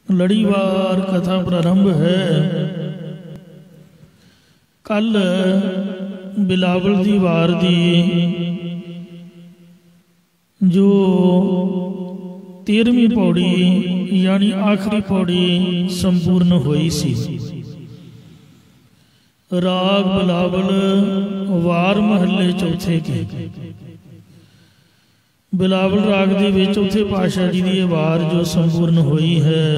लड़ीवार कथा प्रारंभ है। कल बिलावल दी वार दी जो 13वीं पौड़ी यानी आखिरी पौड़ी संपूर्ण हुई सी। राग बिलावल वार महले चौथे के बिलावल राग दे विच चौथे पातशाह जी की वार जो संपूर्ण हुई है,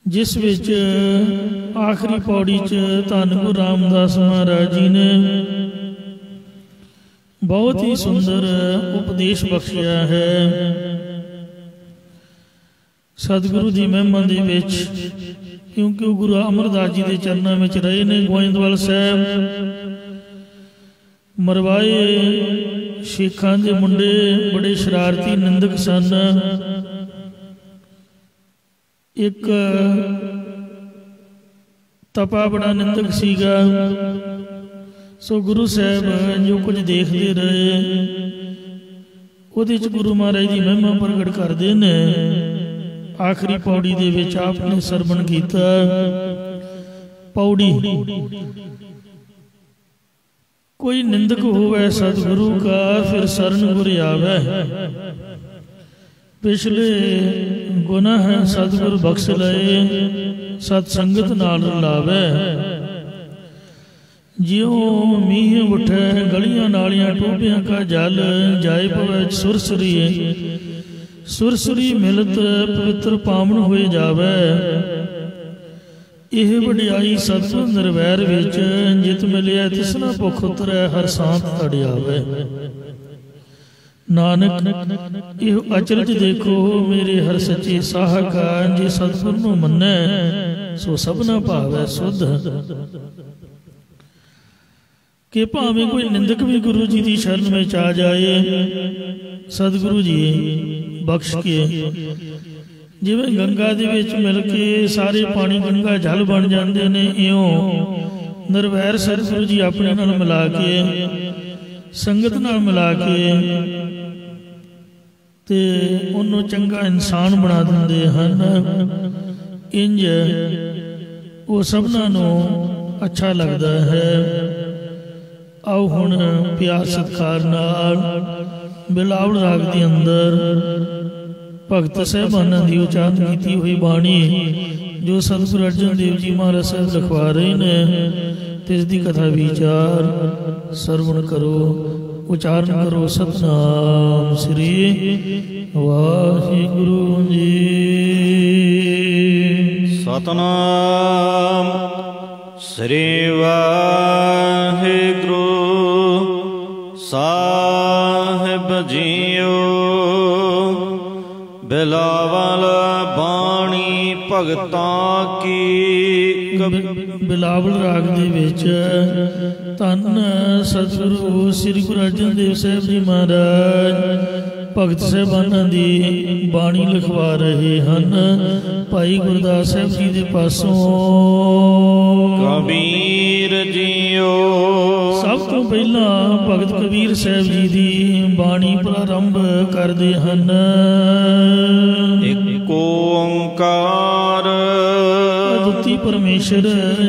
जिस विच आखिरी पौड़ी च धन गुरु रामदास महाराज जी ने बहुत ही सुंदर उपदेश बख्शिया है। सतगुरु की महिमा दे विच, क्योंकि गुरु अमरदास जी के चरणों में रहे ने। गोइंदवाल साहब मरवाए शेखां दे मुंडे बड़े शरारती निंदक सन। एक तपा बड़ा निंदक सीगा। सो गुरु साहब जो कुछ देखते रहे उहदे च गुरु महाराज की महिमा प्रगट करते ने। आखिरी पौड़ी दे विच आपने सरवण कीता। पौड़ी कोई निंदक होवे सतगुरु का फिर शरण गुर आवे। पिछले गुनाह सतगुरु बख्श लए, सतसंगत नाल लावे। ज्यों मीह उठे गलियां नालियां टोबियां का जल, जाए पवे सुरसुरी सुरसुरी मिलत पवित्र पावन होए जावे। यह वडियाई सतगुर निर्वैर विच जित मिलिया तिसना भुख उतरै हर सांत तड़ियावे। नानक यह अचरज देखो मेरे हर सच्चे साहका, जे सतगुर नूं मन्नै सो सबना भावै सुध। कि भावें कोई निंदक भी गुरु जी की शरण में आ जाए, सतगुरु जी बख्श के जिवें गंगा दे विच मिल के सारे पानी गंगा जल बन जाते ने, इउं निर्वैर सतगुरु जी अपने नाल मिला के संगत नाल मिला के ते उन्होंने चंगा इंसान बना देंदे हन। इंज वो सबना नूं अच्छा लगता है। आओ हुण प्यार सत्कार नाल बिलावल राग दे अंदर भगत साहबाना की उचारण की हुई बाणी जो सतगुरु अर्जन देव जी महाराज साहब लिखवा रहे हैं, तिसदी कथा विचार सरवण करो, उचारण करो। सतनाम श्री वाहिगुरु जी। सतनाम श्री वाहिगुरु साहिब जीओ। बिलावल बाणी भगतां की। बिलावल राग दे विच धन सतगुरु श्री गुरु अर्जन देव साहब जी महाराज भगत साहबाना दी बाणी लिखवा रहे हैं। भाई गुरदास साहब जी दे पासों कबीर जीओ। सब तो पहला भगत कबीर साहब जी दी बाणी प्रारंभ करते हैं। एक ओंकार अद्वितीय परमेश्वर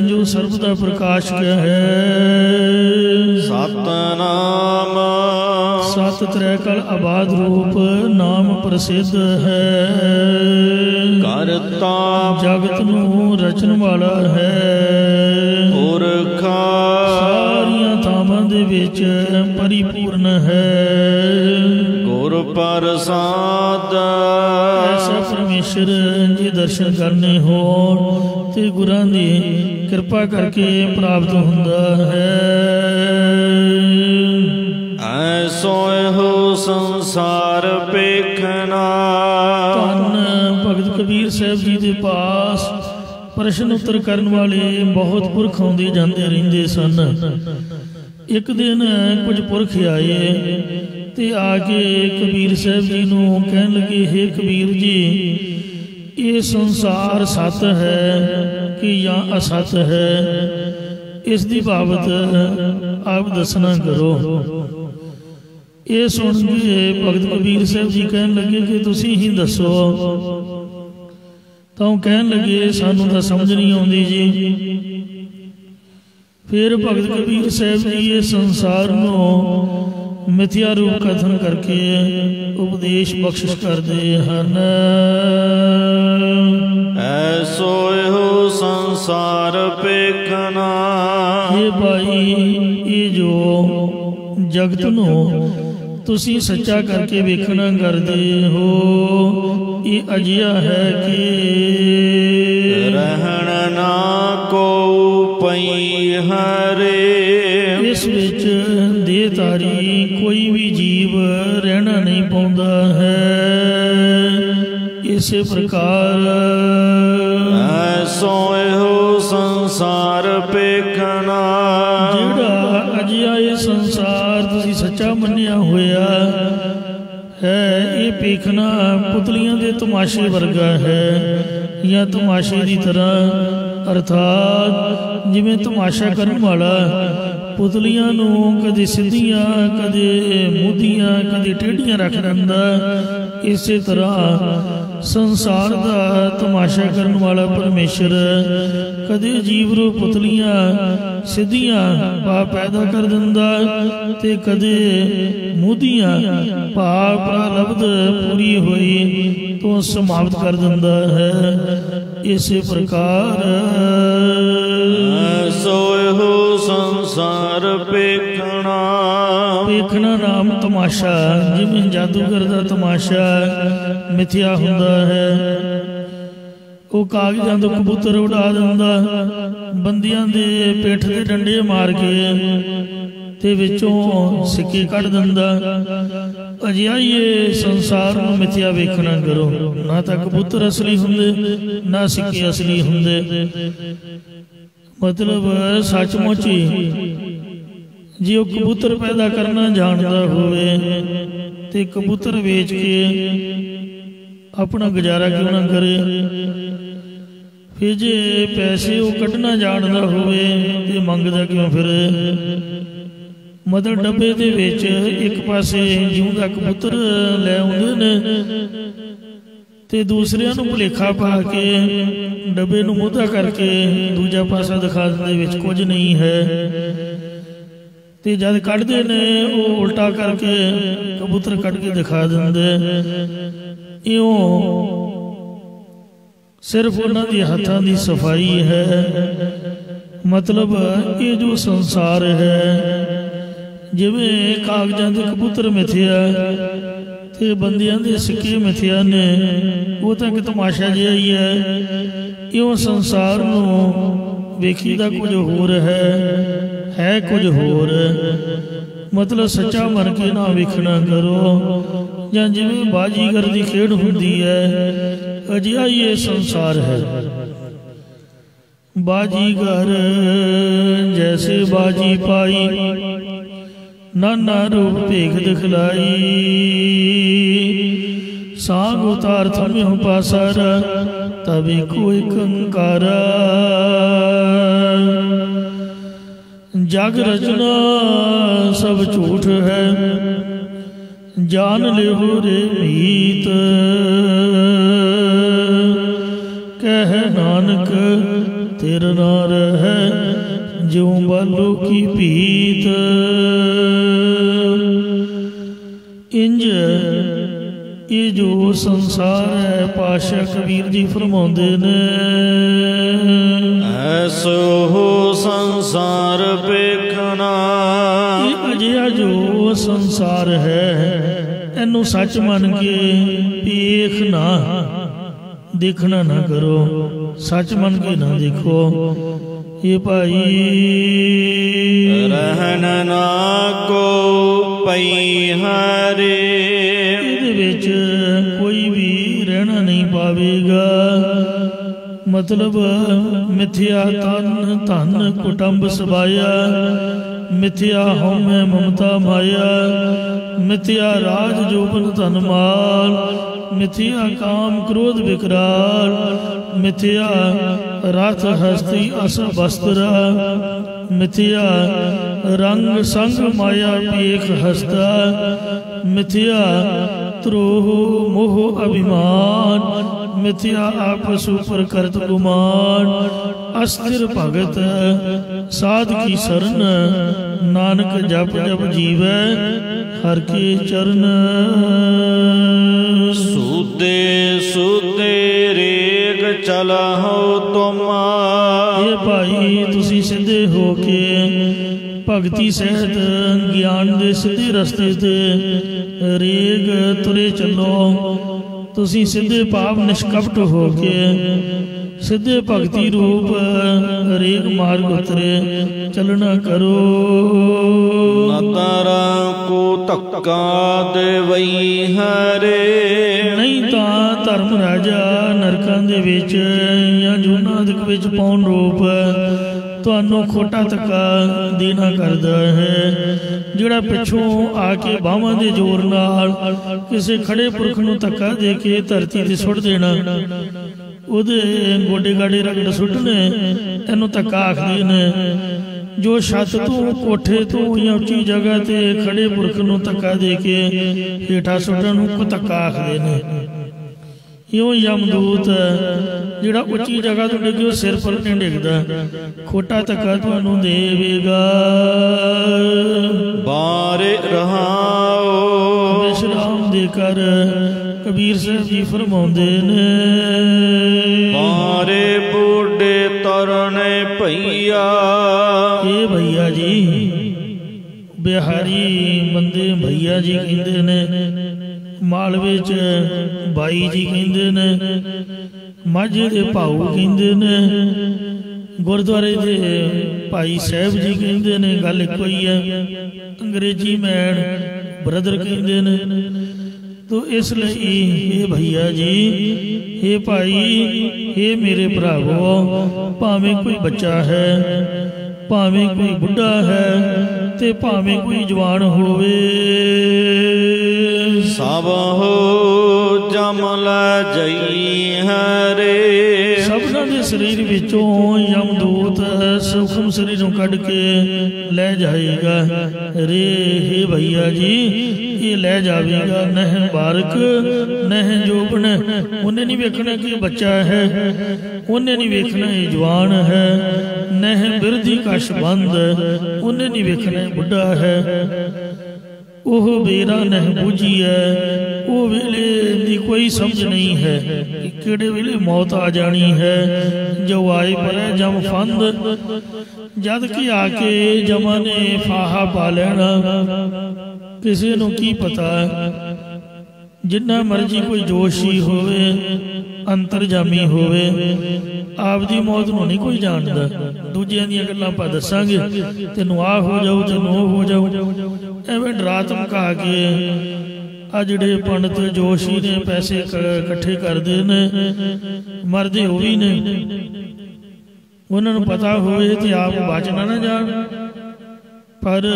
जो सर्वदा प्रकाशक है। सतनाम सत त्रैकल आबाद रूप नाम प्रसिद्ध है। करता जगत नूं रचन वाला है। पुरखा सारियां थावां दे विच परिपूर्ण है। गुर प्रसाद ऐसा परमेश्वर जी दर्शन करने हो ते गुरां दी कृपा करके प्राप्त हुंदा है। ऐसो हो संसार पेखना। धन भगत कबीर साहब जी के पास प्रश्न उत्तर करने वाले बहुत पुरख आउंदे जांदे रहिंदे सन। एक दिन कुछ पुरख आए ते आके कबीर साहब जी नूं कहन लगे, हे कबीर जी, ये संसार सत है कि या असत है, इसकी बाबत आप दसना करो। ये सुन के भगत कबीर साहब जी कहन लगे कि तुसी ही दसो। तो कहन लगे सानू तो समझ नहीं आती जी। फिर भगत कबीर साहब जी ये संसार नू मिथ्या रूप कथन करके उपदेश बख्शिश करते हैं। ऐसो हो संसार पेखना। ये भाई ये जो जगत नू तुसी सच्चा करके वेखना करते हो, ये अजिया है कि रहन ना को पई हरे। इस विच देहधारी कोई भी जीव रहना नहीं पाता है। इसी प्रकार ऐसो हो संसार पेखना। जिहड़ा अजिया ये संसार तुसी सच्चा मन्निया होया है, ये पेखना पुतलियां दे तमाशे वर्गा है या तमाशे की तरह। अर्थात जिवें तमाशा करन वाला पुतलियां नू कदे सीधियां कदे मूधियां कदे टेढ़ियां रख दिंदा, इस तरह संसार का तमाशा करने वाला परमेश्वर कदे जीव रू पुतलियां सीधियां पा पैदा कर दिंदा ते कदे मूधियां पा प्रारब्ध पूरी हुई तो समाप्त कर दिंदा है। इस प्रकार सोहो संसार पेखना। पेखना नाम तमाशा, जिवें जादूगर का तमाशा मिथ्या हुंदा है। वो कागजां तो कबूतर उड़ा दिंदा, बंदियां दे पिठ ते डंडे मार के ते विचों सिक्के कढ़ दिंदा। अजिहा ये संसार नूं मिथ्या वेखना करो। ना तो कबूतर असली हुंदे ना सिक्के असली हुंदे। मतलब सचमुच ही जे वो कबूतर पैदा करना जानता होवे ते कबूतर वेच के अपना गुजारा क्यों ना करे। फिर जे पैसे वो कढ़ना जानता होवे ते मंगदा क्यों फिरे। मतलब डब्बे दे विच एक पासे जिउंदा कबूतर लै आउंदे ने ते दूसरिਆਂ ਨੂੰ भुलेखा पा के डब्बे ਨੂੰ ਮੋਢਾ करके दूजा पासा दिखा दिंदे विच कुछ नहीं है। ते जद कढ़दे ने वो उल्टा करके कबूतर कढ़ के दिखा दिंदे। इउं सिर्फ उन्हां दी हत्थां दी सफाई है। मतलब ये जो संसार है जिवें कागजां दे कबूतर मिथ्या ते बंदियां दे सिक्के मिथ्या ने, वो तो एक तमाशा जिहा ही है। इउं संसार नूं वेखीदा कुछ होर है कुछ होर। मतलब सच्चा मन के ना वेखना करो। जां जिवें बाजीगर दी खेड हुंदी है, अजिहा ये संसार है। बाजीगर जैसे बाजी पाई, नाना रूप भेख दिखलाई। सांग उतार थम्यो पासारा, तभी कोई कंकारा। जग रचना सब झूठ है, जान ले हो रे मीत। कह नानक तेरा ना रहे, ज्यों बालू की पीत। इंज ये जो संसार है, पाशा कबीर जी फरमाते ने, ऐसो हो संसार पेखना। ये अजिहा जो संसार है, इनू सच मन के देखना देखना ना करो। सच मन के ना देखो। ये भाई रहन ना को पई हरे। इहदे विच कोई भी रहना नहीं पावेगा। मतलब मिथ्या तन धन कुटुंब सबाया, मिथ्या हौमे ममता माया, मिथ्या राज जोबन धन माल, मिथ्या काम क्रोध विकराल, मिथ्या रथ हस्ती अस वस्त्र, मिथ्या रंग संग माया पेख हस्ता, मिथ्या त्रोह मोह अभिमान, मिथ्या आपस ऊपर करत गुमान। अस्थिर भगत साध की शरण, नानक जप जप जीवै हर के चरण। सूते सूते रेग चला हो तुम, ये भाई तुसी सीधे हो के भगती सहित ज्ञान दे सीधे रस्ते ते रेग तुरे चलो। तुसी सीधे भाव निष्कपट हो के सीधे भगती रूप रेग मार्ग उतरे चलना करो। नतारा को धक्का देवई हरे, नहीं तो धर्म राजा नरकां दे विच या जूनादिक विच पाउण रूप ਤੁਹਾਨੂੰ ਖੋਟਾ ਧੱਕਾ ਦੇਣਾ ਕਰਦਾ ਹੈ। ਜਿਹੜਾ ਪਿੱਛੋਂ ਆ ਕੇ ਬਾਹਾਂ ਦੇ ਜ਼ੋਰ ਨਾਲ ਕਿਸੇ ਖੜੇ ਪੁਰਖ ਨੂੰ ਧੱਕਾ ਦੇ ਕੇ ਧਰਤੀ ਤੇ ਸੁੱਟ ਦੇਣਾ, ਉਹਦੇ ਗੋਡੇ ਗਾਡੇ ਰਗੜ ਸੁੱਟਣੇ, ਇਹਨੂੰ ਧੱਕਾ ਆਖਦੇ ਨੇ। ਜੋ ਛੱਤ ਤੋਂ ਕੋਠੇ ਤੋਂ ਜਾਂ ਉੱਚੀ ਜਗ੍ਹਾ ਤੇ ਖੜੇ ਪੁਰਖ ਨੂੰ ਧੱਕਾ ਦੇ ਕੇ ਹੇਠਾਂ ਸੁੱਟਣ ਨੂੰ ਧੱਕਾ ਆਖਦੇ ਨੇ। ਇਉਂ ਯਮਦੂਤ ਜਿਹੜਾ ਉੱਚੀ ਜਗ੍ਹਾ ਤੋਂ ਡਿੱਗੇ ਉਹ ਸਿਰ ਪਰ ਨਹੀਂ ਡਿੱਗਦਾ, ਖੋਟਾ ਧੱਕਾ ਤੁਹਾਨੂੰ ਦੇਵੇਗਾ। ਬਾਰੇ ਰਹਾਓ ਵਿਸ਼ਰਾਮ ਦੇ ਕਰ ਕਬੀਰ ਸਾਹਿਬ ਜੀ ਫਰਮਾਉਂਦੇ ਨੇ, ਬਾਰੇ ਬੂਢੇ ਤਰਨੇ ਭਈਆ। ਇਹ ਭਈਆ ਜੀ ਬਿਹਾਰੀ ਬੰਦੇ ਭਈਆ ਜੀ ਕਹਿੰਦੇ ਨੇ, ਮਾਲਵੇ ਚ ਬਾਈ ਜੀ ਕਹਿੰਦੇ ਨੇ, ਮਾਝੇ ਦੇ ਭਾਊ ਕਹਿੰਦੇ ਨੇ, ਗੁਰਦੁਆਰੇ ਦੇ ਭਾਈ ਸਾਹਿਬ ਜੀ ਕਹਿੰਦੇ ਨੇ, ਗੱਲ ਇੱਕੋ ਹੀ ਹੈ। ਅੰਗਰੇਜ਼ੀ ਮੈਨ ਬ੍ਰਦਰ ਕਹਿੰਦੇ ਨੇ। ਤੋ ਇਸ ਲਈ ਇਹ ਭਈਆ ਜੀ, ਇਹ ਭਾਈ, ਇਹ ਮੇਰੇ ਭਰਾਵੋ, ਭਾਵੇਂ ਕੋਈ ਬੱਚਾ ਹੈ, ਭਾਵੇਂ ਕੋਈ ਬੁੱਢਾ ਹੈ ਤੇ ਭਾਵੇਂ ਕੋਈ ਜਵਾਨ ਹੋਵੇ, ਸਭ ਹੋ ਜਮ ਲੈ ਜਈ ਹਰੇ। ਸਭਨਾਂ ਦੇ ਸਰੀਰ ਵਿੱਚੋਂ ਯਮਦੂਤ ਸੂਖਮ ਸਰੀਰ ਨੂੰ ਕੱਢ ਕੇ ਲੈ ਜਾਏਗਾ। ਰੇ हे ਭਈਆ ਜੀ, ਇਹ ਲੈ ਜਾਵੇਗਾ। ਨਹਿ ਬਾਰਕ ਨਹਿ ਜੋਬਨ, ਉਹਨੇ ਨਹੀਂ ਵੇਖਣਾ ਕਿ ਬੱਚਾ ਹੈ, ਉਹਨੇ ਨਹੀਂ ਵੇਖਣਾ ਇਹ ਜਵਾਨ ਹੈ। ਨਹਿ ਬਿਰਧੀ ਕਸ਼ ਬੰਦ, ਉਹਨੇ ਨਹੀਂ ਵੇਖਣਾ ਬੁੱਢਾ ਹੈ। ਉਹ ਬੇਰਾ ਨਹੀਂ ਬੁਝੀਐ, ਉਹ ਵੇਲੇ ਦੀ ਕੋਈ ਸਮਝ ਨਹੀਂ ਹੈ ਕਿ ਕਿਹੜੇ ਵੇਲੇ ਮੌਤ ਆ ਜਾਣੀ ਹੈ। ਜੋ ਆਏ ਪਰੇ ਜਮ ਫੰਦ, ਜਦ ਕਿ ਆ ਕੇ ਜਮਾਂ ਨੇ ਫਾਹਾ ਪਾ ਲੈਣਾ, ਕਿਸੇ ਨੂੰ ਕੀ ਪਤਾ। ਜਿੰਨਾ ਮਰਜੀ ਕੋਈ ਜੋਸ਼ੀ ਹੋਵੇ, ਅੰਤਰਜਾਮੀ ਹੋਵੇ, ਆਪਦੀ ਮੌਤ ਨੂੰ ਨਹੀਂ ਕੋਈ ਜਾਣਦਾ। ਦੂਜਿਆਂ ਦੀਆਂ ਗੱਲਾਂ ਆਪਾਂ ਦੱਸਾਂਗੇ, ਤੈਨੂੰ ਆਹ ਹੋ ਜਾਊ, ਤੈਨੂੰ ਉਹ ਹੋ ਜਾਊ, ਐਵੇਂ ਡਰਾ ਧਮਕਾ ਕੇ ਆ ਜਿਹੜੇ ਪੰਡਤ ਜੋਸ਼ੀ ਨੇ ਪੈਸੇ ਇਕੱਠੇ ਕਰਦੇ ਨੇ, ਮਰਦੇ ਉਹ ਵੀ ਨੇ। ਉਹਨਾਂ ਨੂੰ ਪਤਾ ਹੋਵੇ ਤੇ ਆਪ ਬਚਣਾ ਨਾ ਜਾਣ, ਪਰ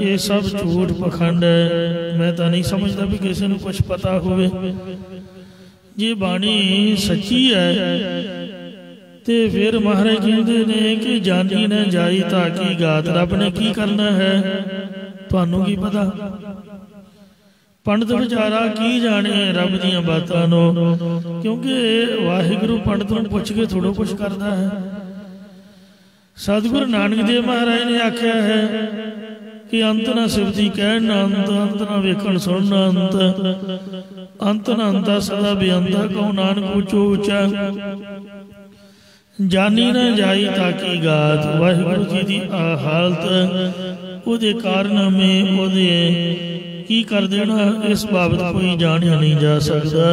ਇਹ ਸਭ ਝੂਠ ਪਖੰਡ ਹੈ। ਮੈਂ ਤਾਂ ਨਹੀਂ ਸਮਝਦਾ ਵੀ ਕਿਸੇ ਨੂੰ ਕੁਛ ਪਤਾ ਹੋਵੇ। ਜੇ ਬਾਣੀ ਸੱਚੀ ਹੈ ਤੇ ਫਿਰ ਮਹਾਰਾਜ ਕਹਿੰਦੇ ਨੇ ਕਿ ਜਾਨੀ ਨਾ ਜਾਈ ਤਾਂ ਕੀ ਗਾਤ, ਰੱਬ ਨੇ ਕੀ ਕਰਨਾ ਹੈ ਤੁਹਾਨੂੰ ਕੀ ਪਤਾ। ਪੰਡਤ ਵਿਚਾਰਾ ਕੀ ਜਾਣੇ ਰੱਬ ਦੀਆਂ ਬਾਤਾਂ ਨੂੰ, ਕਿਉਂਕਿ ਵਾਹਿਗੁਰੂ ਪੰਡਤ ਨੂੰ ਪੁੱਛ ਕੇ ਥੋੜ੍ਹਾ ਕੁਛ ਕਰਦਾ ਹੈ। ਸਤਿਗੁਰੂ ਨਾਨਕ ਦੇਵ ਮਹਾਰਾਜ ਨੇ ਆਖਿਆ ਹੈ ਕਿ ਅੰਤ ਨਾ ਸਿਫਤੀ ਕਹਿਣ ਨਾ ਅੰਤ, ਅੰਤ ਨਾ ਵੇਖਣ ਸੁਣ ਨਾ ਅੰਤ, ਅੰਤ ਨਾ ਅੰਤਾ ਸਦਾ ਬੇਅੰਤਾ, ਕਹੋ ਨਾਨਕ ਉੱਚੋ ਉੱਚਾ, ਜਾਨੀ ਨਾ ਜਾਈ ਤਾਂ ਕੀ ਗਾਤ। ਵਾਹਿਗੁਰੂ ਜੀ ਦੀ ਆ ਹਾਲਤ, ਉਹਦੇ ਕਾਰਨਾਮੇ, ਉਹਦੇ ਕੀ ਕਰ ਦੇਣਾ, ਇਸ ਬਾਬਤ ਕੋਈ ਜਾਣਿਆ ਨਹੀਂ ਜਾ ਸਕਦਾ।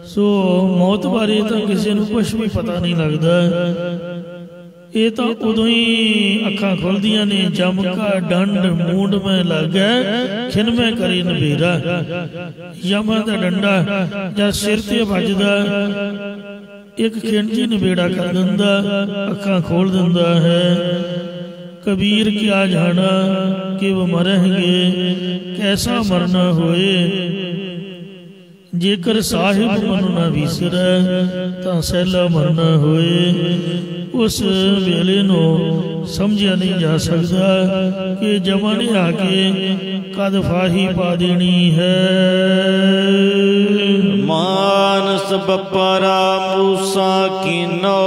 ਸੋ ਮੌਤ ਬਾਰੇ ਤਾਂ ਕਿਸੇ ਨੂੰ ਕੁਛ ਵੀ ਪਤਾ ਨਹੀਂ ਲੱਗਦਾ। ਇਹ ਤਾਂ ਉਦੋਂ ਹੀ ਅੱਖਾਂ ਖੁੱਲਦੀਆਂ ਨੇ, ਜਮ ਕਾ ਡੰਡ ਮੂੰਡ ਮੈਂ ਲੱਗੈ, ਖਿਨ ਮੈਂ ਕਰੇ ਨਬੇਰਾ। ਯਮਾਂ ਦਾ ਡੰਡਾ ਜਦ ਸਿਰ ਤੇ ਵੱਜਦਾ, ਇੱਕ ਖਿੰਜੀ ਨਬੇੜਾ ਕਰ ਦਿੰਦਾ, ਅੱਖਾਂ ਖੋਲ ਦਿੰਦਾ ਹੈ। ਕਬੀਰ ਕਿਆ ਜਾਣਾ ਕਿ ਉਹ ਮਰਨਗੇ, ਕੈਸਾ ਮਰਨਾ ਹੋਏ। ਜੇਕਰ ਸਾਹਿਬ ਮਨ ਨਾ ਵਿਸਰੈ ਤਾਂ ਸਹਿਲਾ ਮਰਨਾ ਹੋਏ। ਉਸ ਵੇਲੇ ਨੂੰ समझिया नहीं जा सकता कि जमा ने आके कद फाही पा देनी है। मानस बपरा मूसा कीनो,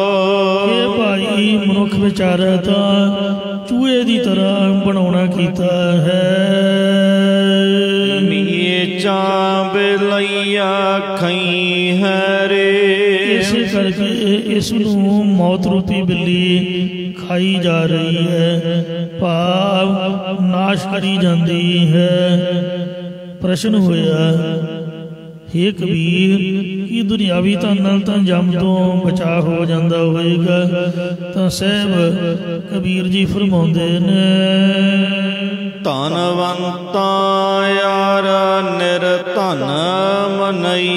ये भाई मनुख विचारा था चूहे की तरह बनाना कीता है। बेलैया खई है रे, इस करके इसनू मौत रूपी बिल्ली खाई जा रही है, भाव नाश करी जाती है। प्रश्न होया, हे कबीर की दुनियावी धन नाल तां जम तो बचा हो जाता होएगा, तां साहब कबीर जी फरमाउंदे ने धनवंता यार निरधन मनई।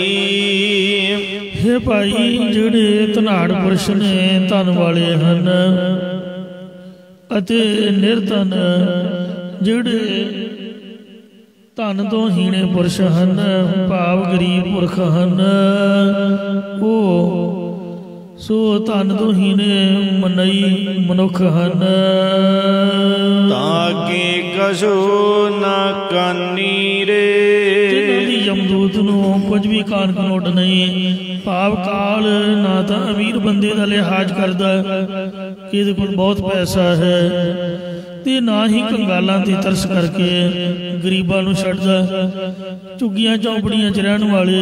हे भाई जिहड़े धनाड़ पुरुष ने धन वाले हन अते निर्धन जिहड़े धन तो हीणे पुरुष हन, भाव गरीब पुरख हन, वो सो धन तो हीने मनई मनुख हन। ताके कशो न कानी रे, जिन्हां दी यमदूत नूं कुछ भी कान कनोट नहीं, भाव काल ना तो अमीर बंदे का लिहाज करदा कि इहदे कोल बहुत पैसा है, ते ना ही कंगालां ते तरस करके गरीबां नूं छड्डदा। झुग्गियां झोंपड़ियां च रहण वाले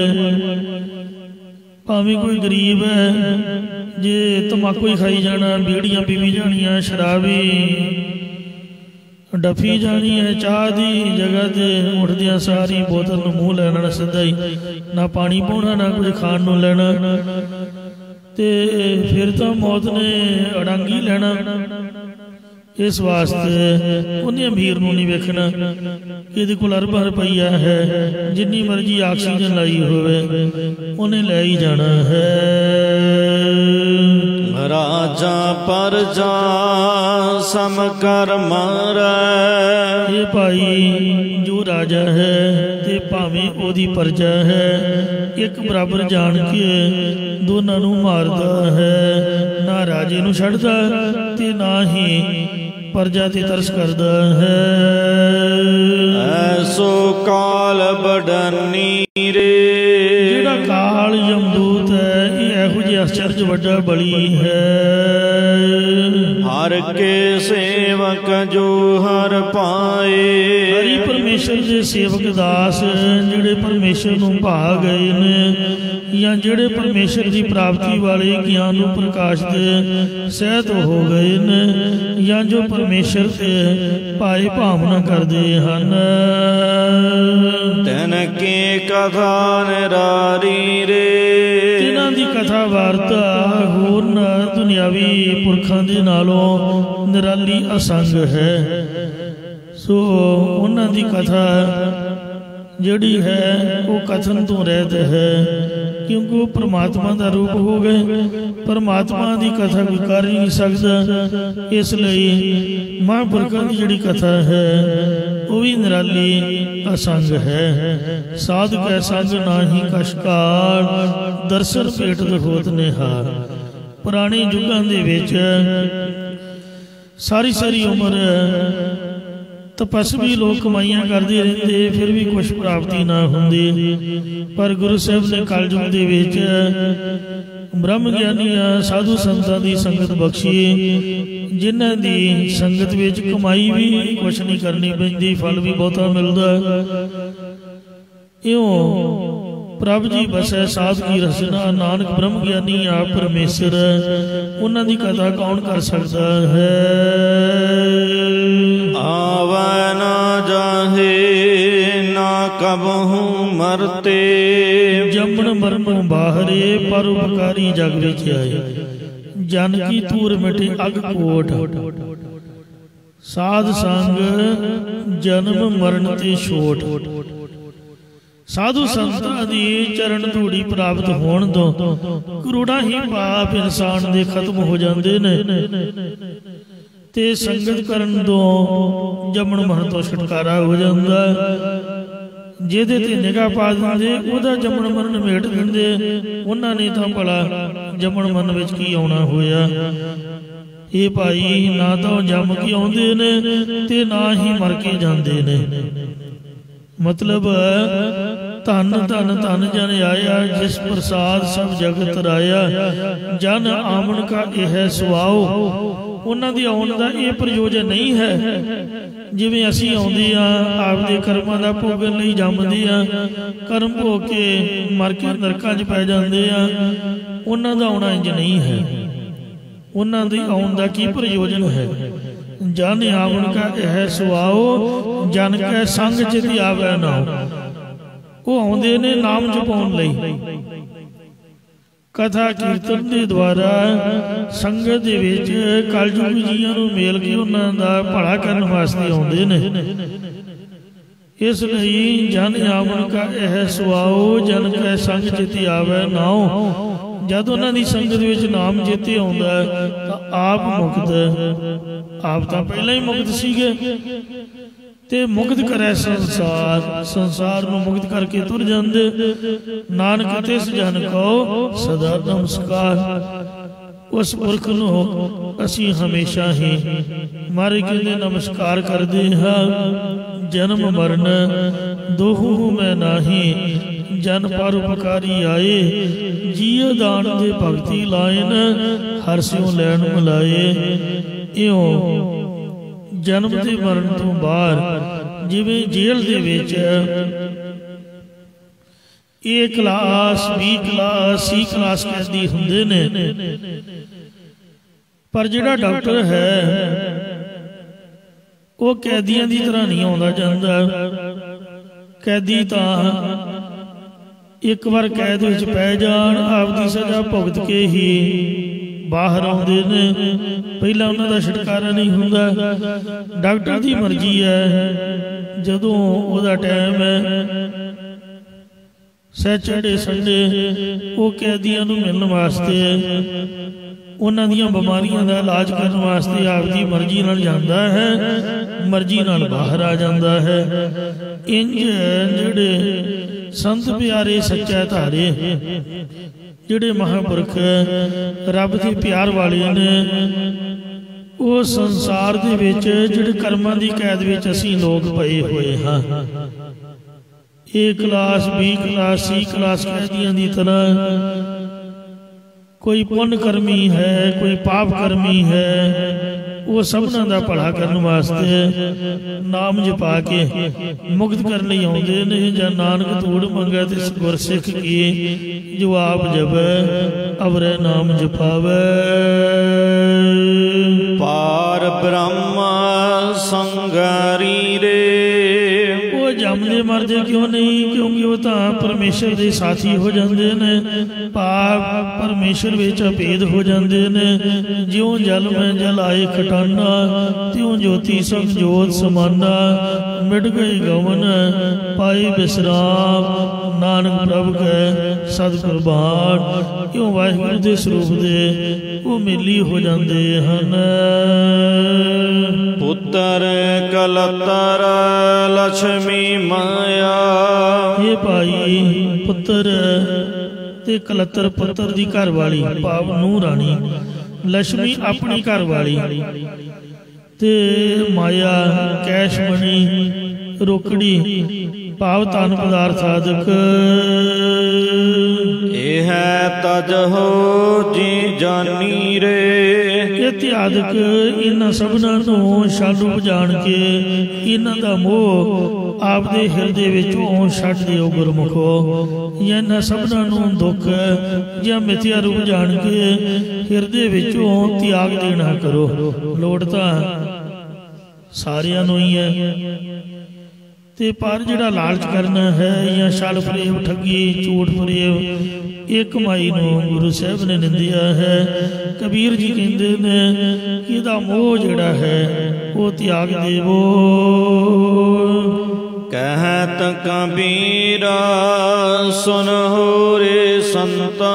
भावें कोई गरीब है, जे तम्बाकू ही खाई जाना, बीड़ियां पीवी जानियां, शराबी डफी जानी है, चाह की जगह ते उठदियां सारी बोतल नूं मूँह लैना सीधा ही, ना पानी पाउणा ना कुछ खाण नूं लैना, ते फिर तो मौत ने अड़ांगी लैना। इस वास्ते उन्हें अमीर नूं नहीं वेखना कि इहदे कोल अरबां रुपया है, जिन्नी मर्जी ऑक्सीजन लाई होवे उन्हें लै ही जाना है। राजा परजा सम कर मारै, ये भाई जो राजा है ते भावें ओदी प्रजा है, एक बराबर जान के दोनों नूं मारदा है, ना राजे नूं छड्डदा ते ना ही प्रजा ते तरस करदा है। ऐसो काल बड़नी रे, जिहड़ा काल यमदूत है ये इहो जिहा आश्चर्य वड्डा बली है। हर के सेवक जो हर पाए, हरि परमेश्वर के सेवक दास जिहड़े परमेश्वर नूं भा गए ने, या जिहड़े परमेश्वर की प्राप्ति वाले ज्ञान नूं प्रकाश दे सहत हो गए ने, या जो परमेश्वर ते भाई भावना करते हैं, तिनके कथा निरारी रे, तिन्हां दी कथा वार्ता होरना दुनियावी पुरखां दे नालों निराली असंग है। सो उन्हां दी कथा जिहड़ी है वो कथन तो रहत है, क्योंकि वो परमात्मा का रूप हो गए, परमात्मा की कथा कोई कर ही नहीं सकता। इसलिए महापुरखों की जिहड़ी कथा है वो भी निराली असंग है। साधु कै संग नाही कशकार, दर्शन पेट होत निहार। पुराने युगों दे विच सारी सारी उम्र तपस्वी लोग कमाइयां करते रहते, फिर भी कुछ प्राप्ति ना होंदी। पर गुरु साहब ने कलयुग दे विच ब्रह्म ज्ञानियां साधु संतां दी संगत बख्शी, जिन्हां दी संगत विच कमाई भी कुछ नहीं करनी पैंदी, फल भी बहुता मिलदा। इउं प्रभु जी बसै साध की रचना, नानक ब्रह्म ज्ञानी आप परमेश्वर, उन्हां दी कथा कौन कर सकता है। आवे ना जाहे ना कबहू मरते, जमन मरनों बाहरे पर उपकारी जग विच आए। जन की तूर मिटे अग कोट, साध संग जन्म मरण ते छोट। साधु संतां दी चरण धूड़ी प्राप्त होण तो करोड़ां ही पाप इंसान दे खत्म हो जाते ने, ते संगत करन तो जमन मरण तो छुटकारा हो जाता। ਜਿਹਦੇ ਤੇ ਨਿਗਾਹ ਪਾ ਦਿੰਦੇ ਉਹਦਾ ਜੰਮਣ ਮਰਨ ਮੇਟ ਦਿੰਦੇ, ਉਹਨਾਂ ਨੇ ਤਾਂ ਭਲਾ ਜੰਮਣ ਮਰਨ ਵਿੱਚ ਕੀ ਆਉਣਾ ਹੋਇਆ। ਇਹ ਭਾਈ ਨਾ ਤਾਂ ਜੰਮ ਕੇ ਆਉਂਦੇ ਨੇ ਤੇ ਨਾ ਹੀ ਮਰ ਕੇ ਜਾਂਦੇ ਨੇ। मतलब धन धन धन जन आया जिस प्रसाद सब जगत राया, जन आमन का यह सुआओ। उन्हां दी आउण दा ये प्रयोजन नहीं है जिवें असीं आउंदे आ आपदे कर्मां दा भोगण लई जम्मदे आ, कर्म भोग के मर के नरकां च पै जांदे आ। उन्हां दा आउणा इंज नहीं है। उन्हां दी आउण दा की प्रयोजन है? जन आवन का यह सुआओ, जन कै संग चित आवे नाओ। वो आउंदे ने नाम जपाउण लई, कथा कीर्तन के द्वारा संगत दे विच कलयुग जीआं नूं मेल के उन्हां दा भला करन वास्ते आउंदे ने। इसलिए जन आवन का यह सुआओ, जन कै संग चित आवे नाओ। जद उन्हां दी संगत विच नाम चेते आउंदा तां आप मुक्त, आप तां पहलां ही मुक्त सीगे ते मुक्त करे संसार, संसार नूं मुक्त करके तुर जांदे। नानक तिस जन को सदा नमस्कार। उस पुरख नूं असीं हमेशा ही मारे कहंदे नमस्कार करदे हां। जन्म मरण दोहू मैं नाही, जन पर उपकारी आए। जिय दान दे भगती लायन, हर स्यों लैन मिलाए। इयों जन्म ते मरण तो बाहर जिवें जेल दे विच A class B class C class कैदी हुंदे ने, पर जिहड़ा डॉक्टर है वो कैदियां दी तरह नहीं आउंदा जांदा। कैदी तां एक बार कैद विच पै जाण, आपदी सजा भुगत के ही बाहर आउंदे ने। पहला उन्हां दा छुटकारा नहीं हुंदा। डॉक्टर दी मर्जी है, जदों ओहदा टाइम है सैटरडे संडे वो कैदियां नूं मिलण वास्ते, उन्हां दियां बीमारियां दा इलाज करन वास्ते आपदी मर्जी नाल जांदा है, मर्जी नाल बाहर आ जांदा है। इंज जिहड़े संत प्यारे सच्चे धारे, जिहड़े महापुरख रब के प्यार वाले ने, वो संसार दे विच जिहड़े कर्मां दी कैद विच असीं लोग पए होए हां। A class B class C class कैदियां दी तरह, कोई पुण्य कर्मी है कोई पाप कर्मी है, वो सबना दा भला करन वास्ते नाम जपा के मुक्त करन लई आउंदे ने। जां नानक तूड़ मंगे ते गुर सिख की, जो आप जब अवरे नाम जपावे। पार ब्रह्म संगारी रे, वो जमदे मरदे क्यों नहीं? क्योंकि वो तां परमेश्वर दे साथी हो जांदे ने। पाप परमेश्वर विच अभेद हो जांदे ने। ज्यों जल में जल आए खटाना, त्यों ज्योति संग जोत समाना। मिट गए गवन पाए विश्राम, नानक प्रभ के सद प्रभान। क्यों वाहिगुरू दे स्वरूप दे वो मेली हो जांदे हन। पुत्र कलतर लक्ष्मी माया, ये भाई पुत्र ते कलतर पुत्र दी घर वाली भाव नूं राणी, लक्ष्मी अपनी घर वाली ते माया कैश मनी रोकड़ी भाव तन पदार्थ साधक। यह तज हो जी जानी रे, इत्यादक इन्हां सबनां नूं छालू जान के इन्हां दा मोह आपदे हिरदे विचों छड्ड दिओ गुरमुखो। इन्हां सबनां नूं दुख जां मिथ्या रूप जान के हिरदे विचों त्याग देना करो। लोड़ तां सारियां नूं ही है, ते पर जिहड़ा लालच करना है या छल फरेब ठगी झूठ फरेब ये कमाई नूं गुरु साहब ने निंदिया है। कबीर जी कहंदे ने कि इहदा मोह जिहड़ा है वो त्याग देवो। कहत कबीरा सुन हो रे संता,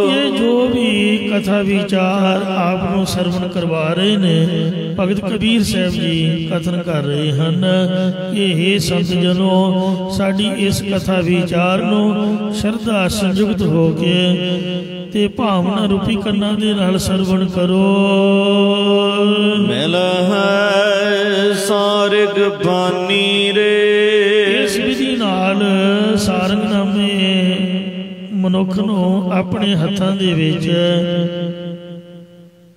ये जो भी कथा विचार आपनों सरवण करवा रहे ने भगत कबीर साहब जी कथन कर रहे हैं कि हे संत जनों, साडी इस कथा विचार नूं श्रद्धा संयुक्त हो के ते भावना रूपी कन्ना दे नाल सरवण करो। मिल है सारग बानी रे। इस विधि नाल सारंगनामे मनुख नूं अपने हत्थां दे विच,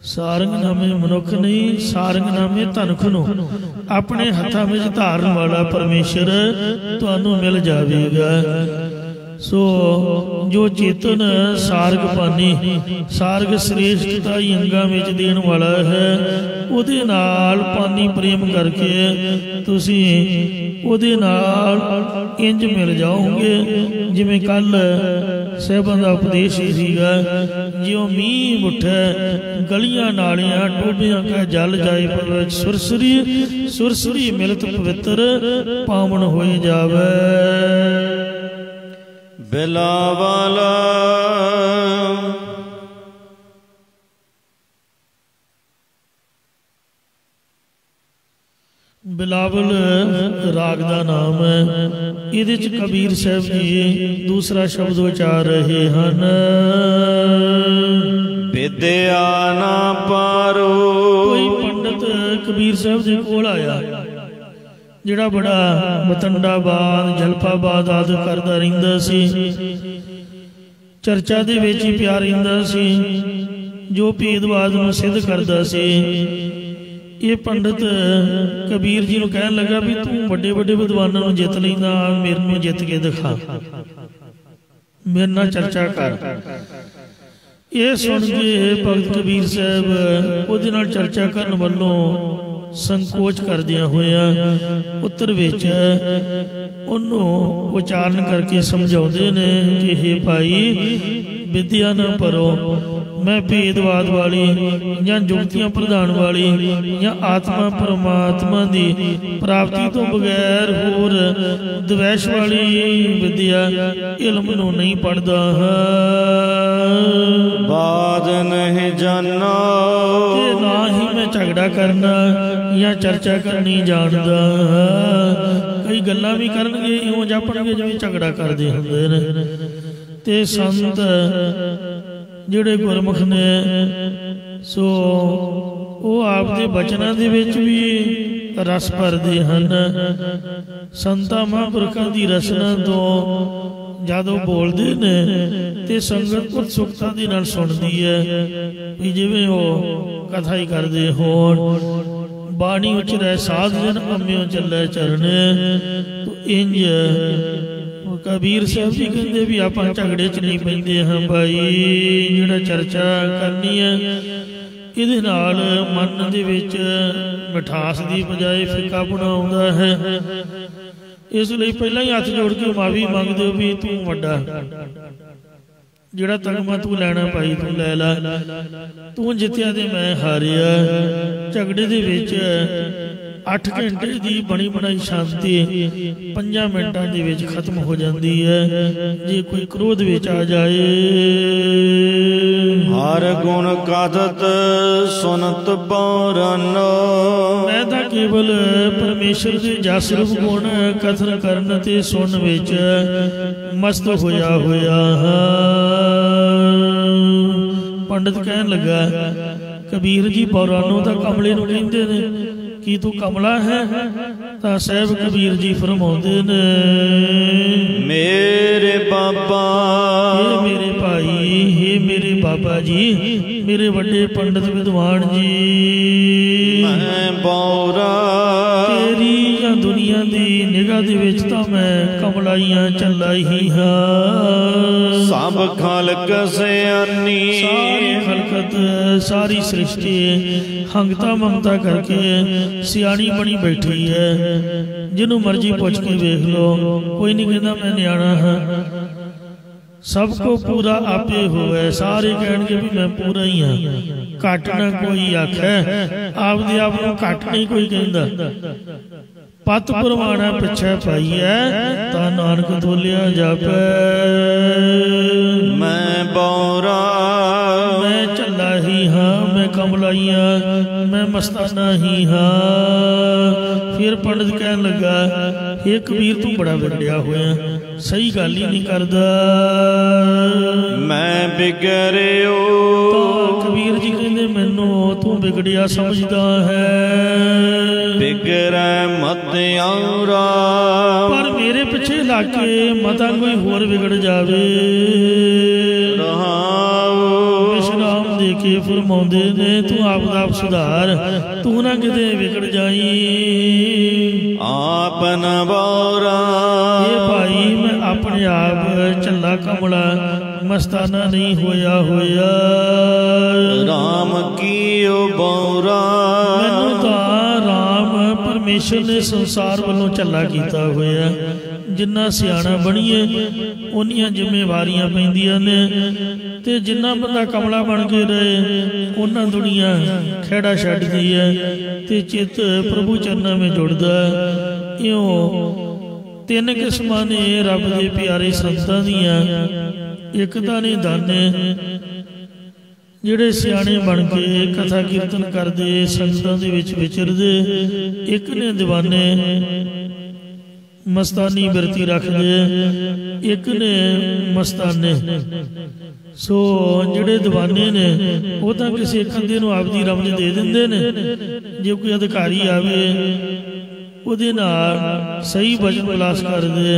सारंगनामे मनुख नहीं, सारंगनामे धनख नूं अपने हत्थां विच धारन वाला परमेश्वर तुहानूं मिल जावेगा। सो जो चेतन सारग पानी, सारग श्रेष्ठता अंगां विच देण वाला है, उहदे नाल पानी प्रेम करके तुसी उहदे नाल इंज मिल जाओगे जिवें कल साहिबां दा उपदेश सीगा, जिउं मींह उठे गलियां नालियां टोबियां का जल जाए पर सुरसरी सुरसरी मिलत पवित्र पावन होए जावे। बिलावला बिलावल राग का नाम है। इहदे च कबीर साहब जी दूसरा शब्द उचार रहे हैं, विद्या ना पारो। कोई पंडित कबीर साहब जी कोल आया, जिहड़ा बड़ा मतंडाबाद जलपाबाद आदि करदा रहिंदा सी, चर्चा दे विच ही प्यार रहिंदा सी, जो भेदवाद नूं सिद्ध करदा सी। ये पंडित कबीर जी नूं कहण लगा भी तू वड्डे वड्डे विद्वानां नूं जित लैंदा, मेरे नूं जित के दिखा, मेरे नाल चर्चा कर। ये सुन के भगत कबीर साहब उहदे नाल चर्चा करन वल्लों संकोच करदियां होया उत्तर विच उन्हों उचारण करके समझाउंदे ने कि हे भाई विद्या ना परो, मैं भेदवाद वाली या जुगतियां प्रधान वाली या आत्मा परमात्मा की प्राप्ति तो बगैर होर द्वैश वाली विद्या इल्म नूं नहीं पढ़दा, बात नहीं जाना, ना ही मैं झगड़ा करना या चर्चा करनी जानदा। कई गल्लां भी करनगे इउं जापणगे जिवें झगड़ा करदे हुंदे ने। ते संत जिहड़े गुरमुख ने सो वो आपदे बचनां दे विच भी रस भरदे हन। संतां महापुरखां दी रसना तो जदों बोलदे ने ते संगत उत्सुकता दे नाल सुणदी है, भी जिवें वो कथा ही करदे होण। बाणी उचरै साध जन अम्यों चलै चरण, तो इंज कबीर साहब जी कहते भी आप झगड़े च नहीं पैंदे हाँ भाई, जिहड़ा चर्चा करनी है इहदे नाल मन दे विच मिठास दी बजाए फिकापना आउंदा है। इसलिए पहला ही हाथ जोड़ के माफी मंगदे भी तू वड्डा, जिहड़ा तगमा तू लैना भाई तू लै ला, तू जित्तिया ते मैं हारिया। झगड़े दे विच 8 घंटे की बनी बनाई शांति 5 मिनटां दे विच खत्म हो जाती है जे कोई क्रोध विच आ जाए। हर गुण कथत सुनत पौरन, मैं तां केवल परमेश्वर के जस रूप गुण कथन करन ते सुन विच मस्त होया होया। पंडित कहन लगा कबीर जी पौरानों तां कमले नूं कहंदे ने कि तू कमला है, तां साहिब कबीर जी फरमाउंदे ने मेरे बाबा, हे मेरे भाई, हे मेरे बाबा जी, मेरे बड़े पंडित विद्वान जी, मैं बौरा तेरी या दुनिया दी निगाह दे विच तां मैं कमलाइयां चला ही हाँ। सब खलक सियानी, सारी खलकत सारी सृष्टि हंगता ममता करके सियाणी बनी बैठी है। जिन्हों मर्जी पुछ के वेख लो, कोई नहीं कहना मैं न्याणा हाँ, सबको पूरा आपे होवे। सारे कहणगे भी मैं पूरा ही हाँ, घट ना कोई आखे, आपदे आप नूं घट नहीं कोई कहंदा। पत परवाना पिछे पाई है ता नानक तोलिया जापे। मैं बौरा, मैं चला ही हाँ, मैं कमलाइया, मैं मस्ताना ही हाँ। फिर पंडित कहन लगा, हे कबीर तू बड़ा बिगड़िया होया, सही गल ही नहीं करदा। मैं बिगड़ियो। तो कबीर जी कहते मैनू तू बिगड़िया समझदा है। बिगड़ै मत औरा। पर मेरे पिछे लग के मता कोई होर बिगड़ जावे। विश्राम दे के फरमाउंदे ने तू आप सुधार, तू ना किते बिगड़ जाई। आप न बोरा। ये भाई मैं अपने आप झल्ला कमला मस्ताना नहीं होया होया। राम की बोरा। मैनू तो राम परमेश्वर ने संसार वालों झल्ला किया होया। जिन्ना सियाणा बनीए उन्नियां जिम्मेवारियां पैंदियां ने, ते जिन्ना बंदा कमला बन के रहे उन्ना दुनिया खेड़ा छड्डदी है ते चित प्रभु चरणों में जुड़दा। इउं तीन किस्मां ने रब दे प्यारे संतां दियां। एक तां ने दाने जिहड़े सियाणे बन के कथा कीर्तन करदे संगतां दे विच विचरदे। एक ने दीवाने मस्तानी बिरती रखदे, एक ने मस्ताने। सो जिहड़े दीवाने ने वो तां किसी एक बंदे नूं आपदी रमज दे दिंदे ने। जे कोई अधिकारी आवे उहदे नाल सही वचन विलास करदे।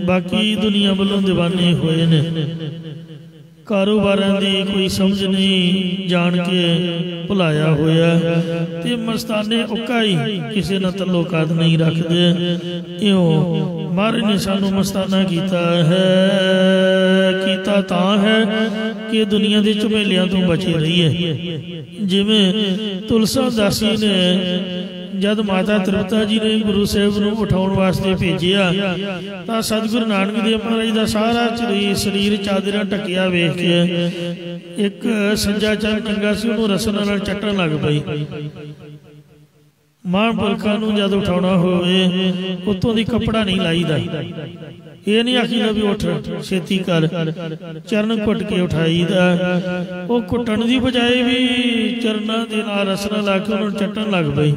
बाकी दुनिया वालों दीवाने होए ने। कारोबारां दी कोई समझ नहीं जान के भुलाया होया ते मस्ताने उकाई किसी ना तल्लुकात नहीं रखते। इउं महाराज ने सानू मस्ताना कीता है। कीता तां है कि दुनिया के झमेलियां तो बचे रहीए। जिवें तुलसा दासी ने जद माता तृप्ता जी ने गुरु साहब नूं उठाउण वास्ते भेजिया तां सतगुरु नानक देव महाराज दा सारा शरीर चादरां ढकिया वेख के एक सज्जा चर चंगा सी उहनूं रसना नाल चट्टण लग पई। महापुरखां नूं जद उठाउणा होवे उत्तों दी कपड़ा नहीं लाईदा। ये नहीं आखीदा भी उठ छेती कर, चरण घुट के उठाईदा। वो घुटण की बजाय भी चरना दे नाल रसना ला के उन्होंने चट्टन लग पई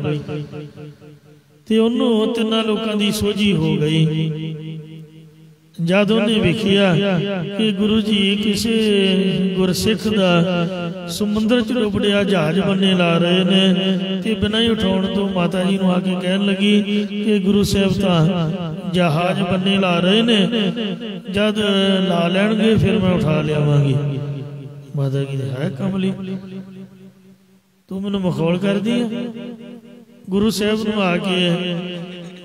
ते उन्होंने तिन्ना लोकां दी सोझी हो गई। जद उन्हें वेखिया कि गुरु जी किसी गुरसिख दा समुद्र च डुबड़िया जहाज बन्ने ला रहे ने ते बिना ही उठाउण तो माता जी नूं आके कहन लगी कि गुरु साहब तां जहाज बन्ने ला रहे ने, जद ला लैणगे फिर मैं उठा लियावांगी। माता जी है कमली तू मैनूं मखौल कर दी। गुरु साहब नूं आके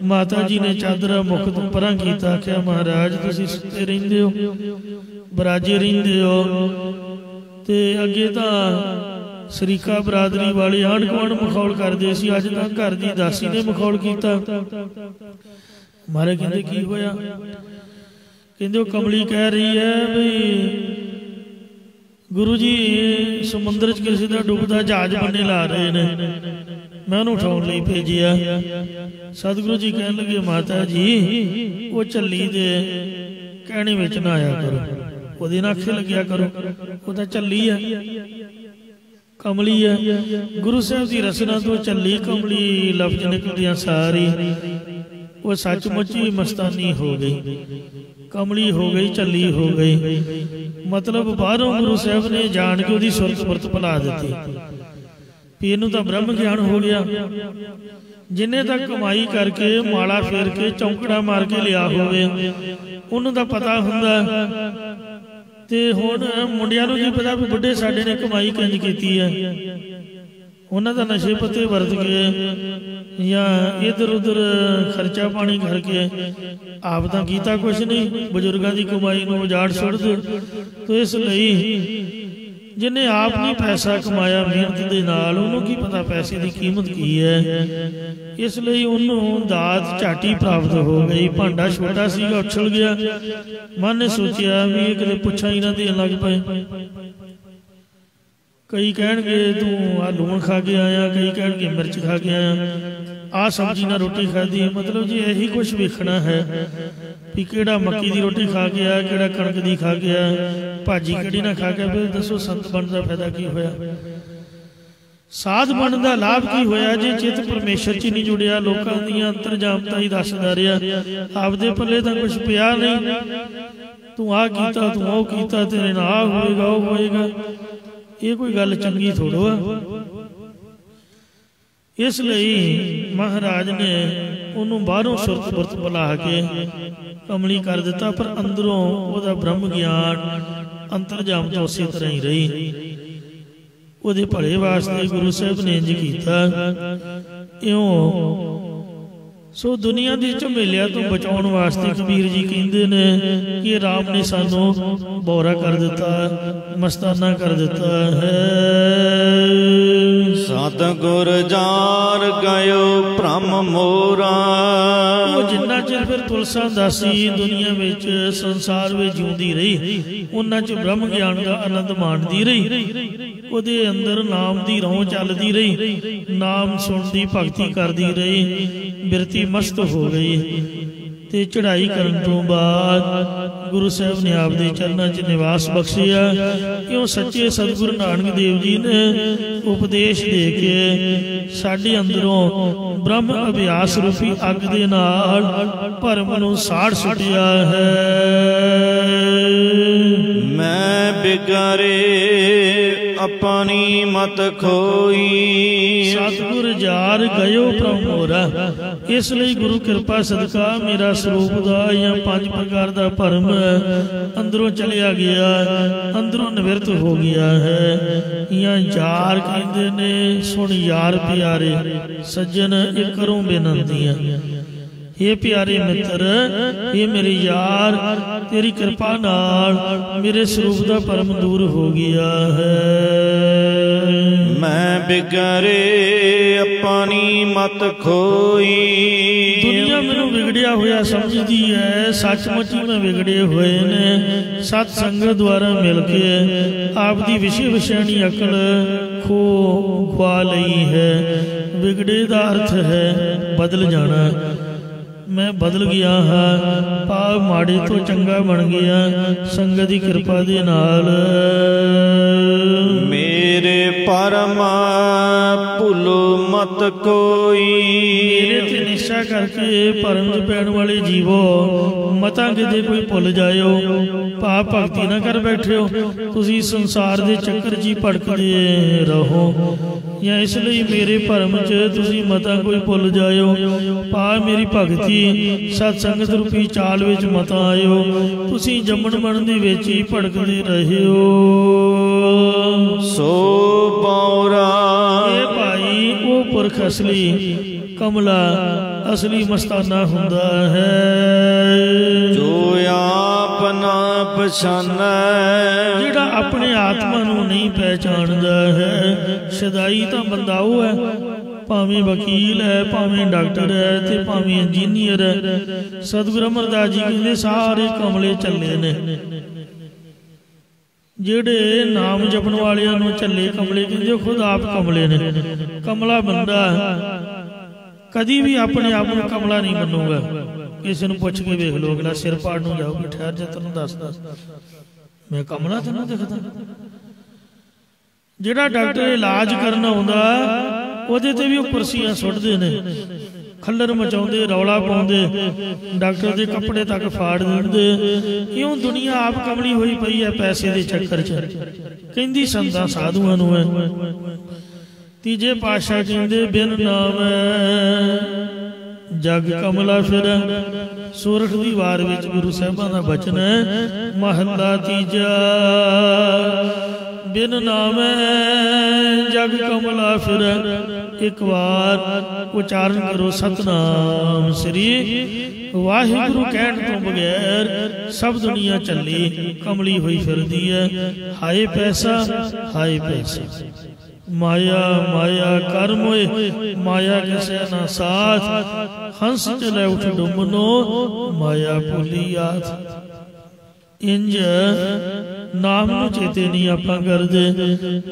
माता जी ने चादरा मुख तो परां कीता। आख्या महाराज तुसीं सुते रहिंदे हो, बराजे रहिंदे हो ते अगे तां शरीका बरादरी वाले आंढ गुआंढ मखौल करदे सी, अज तां घर दी दासी ने मखौल कीता। महाराज कहंदे की होया? कहंदे ओ कमली कह रही है भी गुरु जी समुद्र च किसी का डुबदा जहाज बन्ने ला रहे ने, मैं उन्होंने उठाउण लई भेजिया। सतगुरु जी कहन लगे माता जी वो झल्ली दे कहने विच ना आया करो, ओहदे नाल आखे लग्या करो, वो तां झल्ली है कमली है। गुरु साहब की रसना तो झल्ली कमली लफ्ज निकलदियां सारी वो सचमुच ही मस्तानी हो गई, कमली हो गई, झल्ली हो गई। मतलब बाहरों गुरु साहब ने जान के उसकी सुरत पुरत भुला दी भी इनू तो ब्रह्म ज्ञान हो गया। जिन्हें तक कमाई करके माला फेर के चौंकड़ा मार के लिया होवे उन्होंने तो पता हुंदा ते हुण मुंडियां नूं की पता भी बुढ़े साडे ने कमाई किंज कीती है। उन्होंने तो नशे पत्ते वरत के या इधर उधर खर्चा पानी करके आप तो कीता कुछ नहीं, बजुर्गों की कमाई नूं उजाड़ सुट दे। तो इसलिए जिन्हें आप नहीं पैसा कमाया मेहनत के नाल उन्होंने की पता पैसे की कीमत की है, इसलिए उन्होंने दात झाटी प्राप्त हो गई। भांडा छोटा सीगा उछल गया, मन ने सोचा भी ये किते पुछा ही ना देन लग पे। कई कहणगे तू आ लूण खा के आया, कई कहणगे मिर्च खा के आया, आ सब्जी ना रोटी खाधी। मतलब जी यही कुछ वेखना है भी किहड़ा मक्की की रोटी खा के आया, किहड़ा कणक की खा के आया, भाजी किहड़ी ना खा के। फिर दसो संत बनने का फायदा की होया? साध बनने का लाभ की होया जे चित परमेश्वर च नहीं जुड़िया, लोगों दी अंतरजामता ही दसदा रहा, आपदे पल्ले तो कुछ पिया नहीं, तू आ कीता तू वो कीता, तेरे नाल आ होएगा वो होएगा, ये कोई गल चंगी थोड़ो है। इसलिए महाराज ने उन्होंने बाहरों सुरत पुरत बुला के कमली कर दिता, पर अंदरों वह ब्रह्म ज्ञान अंतरजामता उसी तरह ही रही। ਉਹਦੇ ਭਲੇ ਵਾਸਤੇ ਗੁਰੂ ਸਾਹਿਬ ਨੇ ਇੰਜ ਕੀਤਾ। ਇਉਂ ਸੋ ਦੁਨੀਆ ਦੀ ਝਮੇਲਿਆਂ ਤੋਂ ਬਚਾਉਣ ਵਾਸਤੇ ਕਬੀਰ ਜੀ ਕਹਿੰਦੇ ਨੇ ਕਿ ਰਾਮ ਨੇ ਸਾਨੂੰ ਬੋਰਾ ਕਰ ਦਿੱਤਾ, ਮਸਤਾਨਾ ਕਰ ਦਿੱਤਾ ਹੈ। ਸਤਿਗੁਰ ਜਾਰ ਗਇਓ ਭ੍ਰਮ ਮੋਰਾ। ਉਹ ਜਿੰਨਾ ਚਿਰ ਫਿਰ ਤੁਲਸਾ ਦਾਸੀ ਦੁਨੀਆ ਵਿੱਚ ਸੰਸਾਰ ਵਿੱਚ ਜਿਉਂਦੀ ਰਹੀ, ਉਹਨਾਂ 'ਚ ਬ੍ਰਹਮ ਗਿਆਨ ਦਾ ਆਨੰਦ ਮਾਣਦੀ ਰਹੀ। ਉਹਦੇ ਅੰਦਰ ਨਾਮ ਦੀ ਰੌਂ ਚੱਲਦੀ ਰਹੀ, ਨਾਮ ਸੁਣਦੀ ਭਗਤੀ ਕਰਦੀ ਰਹੀ, ਬਿਰਤੀ ਮਸਤ ਹੋ ਗਈ। ਤੇ ਚੜ੍ਹਾਈ ਕਰਨ ਤੋਂ ਬਾਅਦ ਗੁਰੂ ਸਾਹਿਬ ਨੇ ਆਪਦੇ ਚਰਨਾਂ 'ਚ ਨਿਵਾਸ ਬਖਸ਼ਿਆ। ਕਿਉਂ ਸੱਚੇ ਸਤਿਗੁਰੂ ਨਾਨਕ ਦੇਵ ਜੀ ਨੇ ਉਪਦੇਸ਼ ਦੇ ਕੇ ਸਾਡੇ ਅੰਦਰੋਂ ਬ੍ਰਹਮ ਅਭਿਆਸ ਰੂਪੀ ਅੱਗ ਦੇ ਨਾਲ ਭਰਮ ਨੂੰ ਸਾੜ ਸੁੱਟਿਆ ਹੈ। ਮੈਂ ਬਿਗਾਰੇ अपनी मत खोई। सतगुर जार गयो प्रभु मोरा। इसलिए गुरु कृपा सदका मेरा स्वरूप दा या 5 प्रकार दा भरम अंदरों चलिया गया, अंदरों निवृत्त हो गया है। या जार कहते ने सुन यार प्यारे सज्जन एक करो बेनंतियां। हे प्यारे मित्र, हे मेरे यार, तेरी कृपा नाल मेरे स्वरूप का परम दूर हो गया है। मैं बिगड़े अपनी मत खोई। दुनिया मैनू बिगड़िया होया समझती है, सचमुच ही मैं बिगड़े हुए ने सत संगत द्वारा मिल के आपकी विषय विषयानी अकल खुआ लई है। बिगड़े का अर्थ है बदल जाना। मैं बदल गया हाँ, भाव माड़े तो चंगा बन गया संगत की कृपा दे नाल। मेरे परमा भुलो मत कोई। मेरे ते निश्चय करके परम च पैण वाले जीवो मतां किते कोई भुल जाओ, भाव भगती ना कर बैठे हो, तुसी संसार दे चक्कर च भड़कदे रहो। या इसलिए मेरे भरम च तुसी मतां कोई भुल जाओ, भाव मेरी भगती सत्संगत रूपी चाल विच मत आयो, तुसी जम्मण मन दे विच ही भड़कदे रहे हो। सो बौरा ए भाई वो पुरख असली कमला असली मस्ताना हुंदा है। जो आप ना पछानै, जिहड़ा अपने आत्मा नूं नहीं पहचानदा है। सदाई तां बंदा वो है, भावें वकील है, भावें डॉक्टर है, ते भावें इंजीनियर है। सतगुरु अमरदास जी कहते सारे कमले चले ने। जेड़े नाम जपन वालियां नूं चले कमले कहते, खुद आप कमले ने। कमला बंदा कदी भी अपने आप को कमला नहीं मनूगा। किसी नूं पुछ के वेख लो, अगला सिर पाड़ नूं जाओगे, ठहर जा तैनूं दसदा मैं कमला तैनूं दिखदा। जेड़ा डॉक्टर इलाज करना आउंदा ਉਹਦੇ ਤੇ ਵੀ ਉਹ ਕੁਰਸੀਆਂ ਸੁੱਟਦੇ ਨੇ, ਖੱਲਰ ਮਚਾਉਂਦੇ, ਰੌਲਾ ਪਾਉਂਦੇ, ਡਾਕਟਰ ਦੇ ਕੱਪੜੇ ਤੱਕ ਫਾੜ ਦਿੰਦੇ। ਕਿਉਂ ਦੁਨੀਆ ਆਪ ਕਮਲੀ ਹੋਈ ਪਈ ਹੈ ਪੈਸੇ ਦੇ ਚੱਕਰ 'ਚ। ਕਹਿੰਦੀ ਸੰਤਾਂ ਸਾਧੂਆਂ ਨੂੰ ਹੈ। ਤੀਜੇ ਪਾਤਸ਼ਾਹ ਕਹਿੰਦੇ ਬਿਨ ਨਾਮ ਜਗ ਕਮਲਾ ਫਿਰ। ਸੂਰਠ ਦੀ ਵਾਰ ਵਿੱਚ ਗੁਰੂ ਸਾਹਿਬਾਂ ਦਾ ਬਚਨ ਹੈ, ਮਹੱਲਾ ਤੀਜਾ। बिन नाम जग कमला फिर। एक बार उचारण करो सतनाम श्री वाहिगुरु कहण तो बगैर सब दुनिया चली कमली हुई फिरदी है। हाय पैसा हाय पैसा, माया माया कर मोए, माया किसे ना साथ। हंस चले उठ डुमनो, माया भूली याद। इंज नाम नूं चेते नहीं आपां करदे।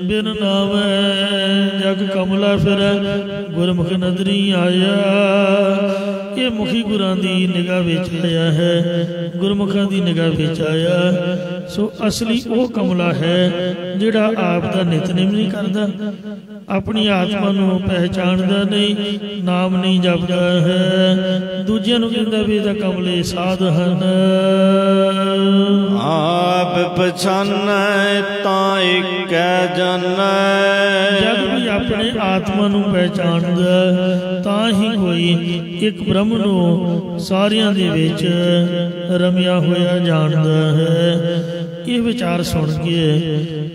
बिन नाम जग कमला फिर, गुरमुख नदरी आया। ये मुखी गुरां दी निगाह विच आया है, गुरमुखां दी निगाह विच आया। सो असली वो कमला है जिहड़ा आप दा नितनेम नहीं करदा, अपनी आत्मा नूं पहचानदा नहीं, नाम नहीं जपदा है, दूजियां नूं कहंदा भी तां कमले साध हन। आप पछानै तां इकै जानै। जब भी अपने आत्मा नूं पहचानदा तां ही कोई एक ब्रह्म नूं सारियां दे विच रमिया होया जानदा है। ये विचार सुन के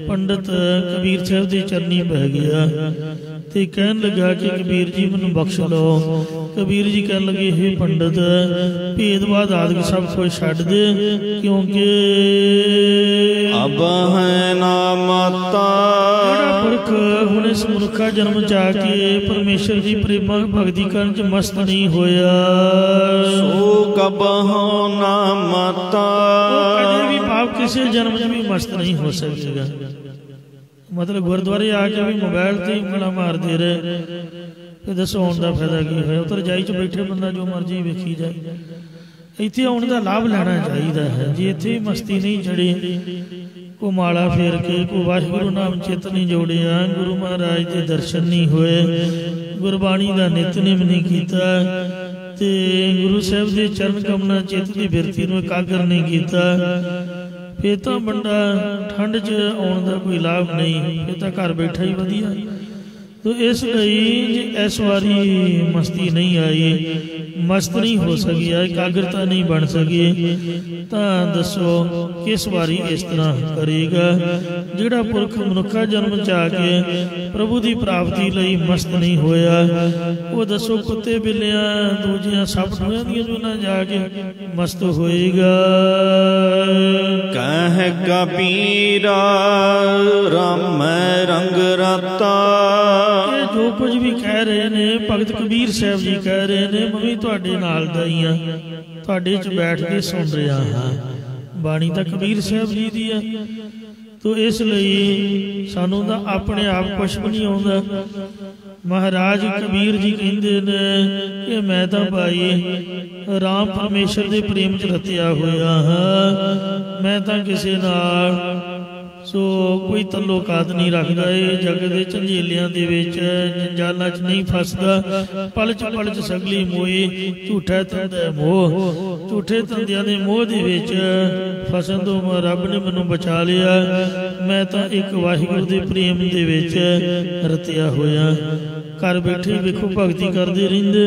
पंडित कबीर साहब की चरनी पै गया ते कहन लगा कि कबीर जी मैनूं बख्श लो। कबीर जी कहन लगे, हे पंडित, भेदभाव आदि सब कुछ छड्ड दे, क्योंकि अब है ना माता पुरख हुण इस मनुखा जन्म च आके परमेश्वर की प्रेमा भगती करन च मस्त नहीं होया, सो कबहो ना माता। कदे भी पाप किसी जन्म च भी मस्त नहीं हो सकेगा। मतलब गुरुद्वारे आके भी मोबाइल से ਉਂਗਲਾਂ मारते रहे, फिर दसो आने का फायदा की है। उधर रजाई च बैठे बंदा जो मर्जी वेखी जाए, इत्थे आने का लाभ लेना चाहिए है। जे इत्थे मस्ती नहीं चढ़ी, को माला फेर के, को वाहिगुरु नाम चित नहीं जोड़िया, गुरु महाराज के दर्शन नहीं होए, गुरबाणी का नितनेम नहीं किया, ते गुरु साहब के चरण कमलों चित की बिरती नूं एकागर नहीं किया, फिर तो बंदा ठंड च आने का कोई लाभ नहीं, फिर तो घर बैठा ही वधिया। तो इसलिए जे इस बारी मस्ती नहीं आई, मस्त नहीं हो सकी, एकाग्रता नहीं बन सकी, तो दसो किस बारी इस तरह करेगा। जिहड़ा पुरख मनुखा जन्म च आके प्रभु की प्राप्ति लई मस्त नहीं होया, वो दसो कुत्ते बिल्लियां दूजियां सब डूहियां दियां जो ना जाके मस्त होएगा। कह कबीरा राम रंग रता। जो कुछ भी कह रहे ने भगत कबीर साहब जी कह रहे ने, मैं भी तुहाडे नाल दा ही हां, तुहाडे च बैठ के सुन रहा हाँ। बाणी तां कबीर साहब जी दी है, तो इसलिए सानू तां अपने आप कुछ भी नहीं आउंदा। महाराज कबीर जी कहंदे ने कि मैं तां भाई राम परमेश्वर दे प्रेम च रतिया होया हाँ, मैं तां किसे नाल सो कोई तल्लोकात नहीं रखता, जग के झंझेलियां दे विच जंजालां च नहीं फसदा। पल च सगली मोए झूठा धंधा मोह, झूठे धंधियां दे मोह दे विच फसन तो रब ने मैनूं बचा लिया। मैं तां एक वाहिगुरू दे प्रेम दे विच रतिया होया। घर बैठे वेखो भगती करते रहिंदे।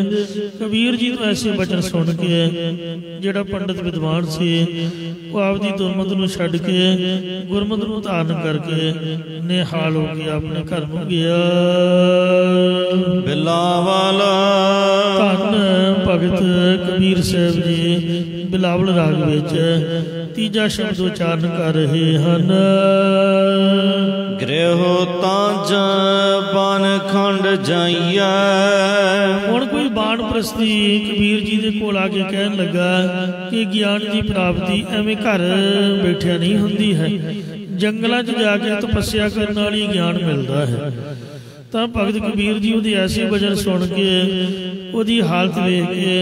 कबीर जी तो ऐसे बचन सुन के जिहड़ा पंडित विद्वान से वो आपदी दुर्मत नूं छड्ड के गुरमत नूं धारण करके निहाल हो के अपने घर नूं गया। बिलावल धन भगत कबीर साहब जी बिलावल राग विच तीजा शब्द उचारण कर रहे हन। गृह तांज बन खंड जाइया। हुण कोई बाण प्रस्ती कबीर जी दे कोल आके कहन लगा कि ज्ञान की प्राप्ति एवें घर बैठिया नहीं हुंदी है, जंगलों च जाके तपस्या करने वाली ज्ञान मिलता है। तो भगत कबीर जी उहदी ऐसी वजन सुन के उहदी हालत वेख के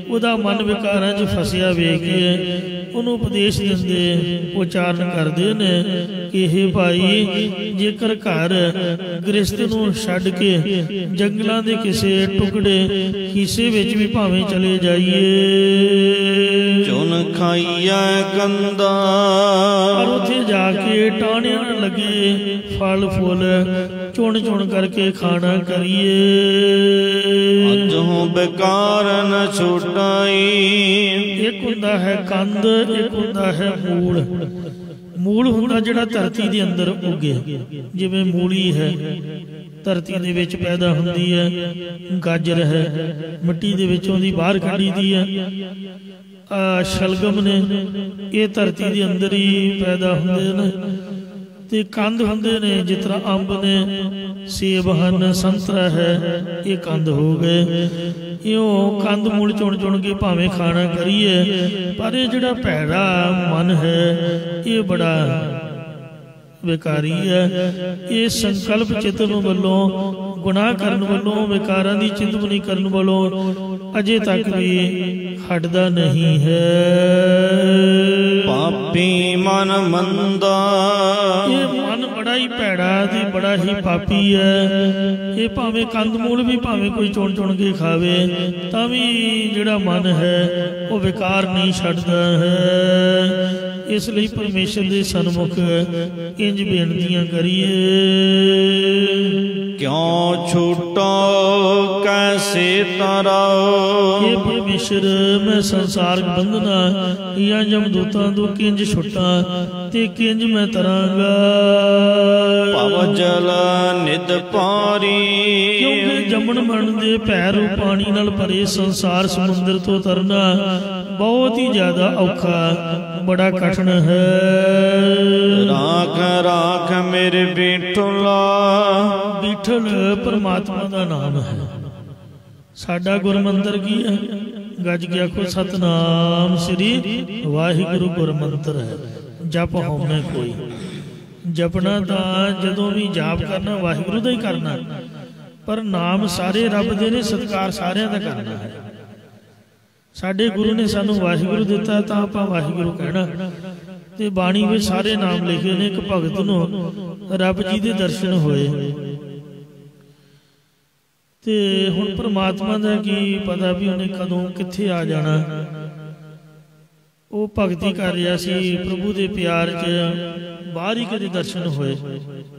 उहदा मन विकारां च फसिया वेख के उन्होंने उपदेश देंदे उचारण करते ने कि हे भाई जेकर घर गृहस्थ नूं छड्ड के जंगलों के किसी टुकड़े हिस्से विच भी भावें चले जाइए, चुन खाइया कंदा और उत्थे जाके टाणियां लगे फल फुल चुन चुन करके खाना करिए। अजों बेकार न छुटाई। एक हुंदा है कंद, एक हुंदा है मूल। मूल हुंदा जिहड़ा धरती दे अंदर उगे, जिवें मूली है धरती दे विच पैदा हुंदी है, गाजर है मिट्टी दे विचों दी बाहर कढी दी है, शलगम ने ये धरती दे अंदर ही पैदा हुंदे ने। ते कंद हुंदे ने जिस तरह अंब ने, सेब हन, संतरा है, ये कंद हो गए। इं कंद मूल चुन चुन के भावें खाना करिए, पर ये जिहड़ा भैड़ा मन है ये बड़ा विकारी है। ये संकल्प चितन वालों गुनाह करन वालों विकारां दी चिंतनी करन वालों अजे तक भी हटदा नहीं है। पापी मन मंदा, ये मन बड़ा ही भैड़ा ते बड़ा ही पापी है। ये भावें कंद मूल भी भावें कोई चुन चुन के खावे तां भी जिहड़ा मन है वो विकार नहीं छड्डदा है। इसलिए परमेश्वर के सन्मुख इंज बेनतियां करिए। क्यों छूटो कैसे तराओ, ये परमेश्वर मैं संसार बंधना या जमदूतां तो किंज छुटा ते किंज मैं तरांगा। भव जल नित पारी, क्योंकि जमन मरण दे पैर पानी नाल भरे संसार समुंदर तो तरना बहुत ही ज्यादा औखा बड़ा कठिन है। राख राख मेरे बिठला, बिठल परमात्मा का नाम है। साडा गुरमंत्र की है, गज गया को सतनाम श्री वाहिगुरु गुरमंत्र है। जप होना कोई जपना तो जदों भी जाप करना वाहिगुरु का ही करना, पर नाम सारे रब दे ने, सत्कार सारिਆਂ ਦਾ करना है। साडे गुरु ने सानू वाहिगुरु दिता तो आप वाहिगुरु कहना। ते बाणी में सारे नाम लिखे ने। एक भगत नूं रब जी दे दर्शन होए ते हुण परमात्मा दा की पता भी उन्हें कदों कित्थे आ जाना। वो भगती कर रहा सी प्रभु दे प्यार च, बाहर ही कदे दर्शन होए,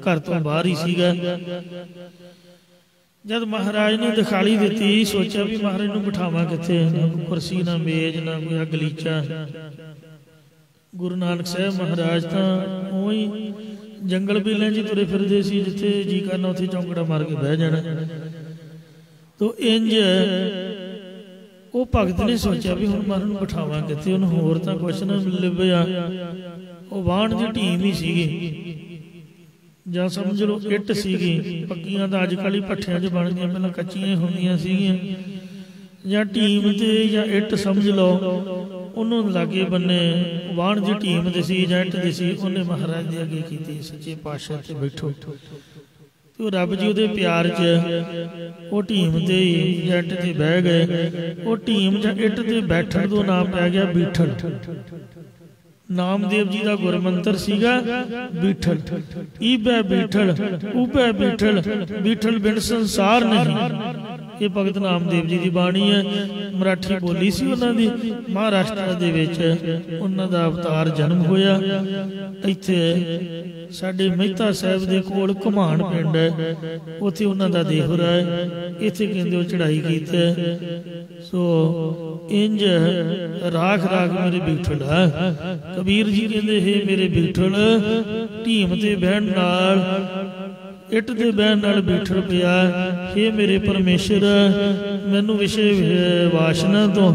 घर तो बाहर ही सीगा। जब महाराज ने दिखाली दी सोचा भी महाराज नूं बिठावां कित्थे, ना कोई कुर्सी ना मेज ना कोई गलीचा। गुरु नानक साहब महाराज तो उही जंगल बेलियां च तुरे फिरदे सी, जिथे जी करना उत्थे चौंकड़ा मार के बह जाना। तो इंज वो भगत ने सोचा भी हुण महाराज नूं बिठावां कित्थे, उन्हें होर तां कुछ ना लभ्या। वो वाहण दी टीम ही सीगी ਜਾਂ समझ लो इट सीगी। पक्कियां तो अजकल ही भट्ठियां च बनदियां, पहलां कच्चियां होंदियां सीगियां। ਜਾਂ टीम ते ਜਾਂ इट समझ लो उन्होंने लागे बन्ने वाहण दी टीम दे सी ਜਾਂ इट दी सी। उन्हें महाराज दे अगे कीती, सच्चे पातशाह ते बैठो। तो रब जी उहदे प्यार च वो टीम ते ਜਾਂ इट ते बह गए। वो टीम ਜਾਂ इट ते बैठण तो नाम पै गया बीठल। नामदेव जी का गुरमंत्र सीगा बीठल। ईबे बीठल उबे बीठल, बीठल बिन संसार नहीं। ये भगत नामदेव जी की बाणी है। मराठी बोली सी उन्हां दी। महाराष्ट्र दे विच उन्हां दा अवतार जन्म होया। इत्थे साडे मेहता साहब दे कोल घुमाण पिंड है, उत्थे उन्हां दा देहरा है। इत्थे कहंदे ओ चढ़ाई कीते। सो इंज राख राख मेरे बीठल है। कबीर जी कहते हे मेरे बीठल, ढीम ते बहन नाल इट ते बहन नाल बीठल पिया। हे मेरे परमेश्वर, मैनू विषय वासना तो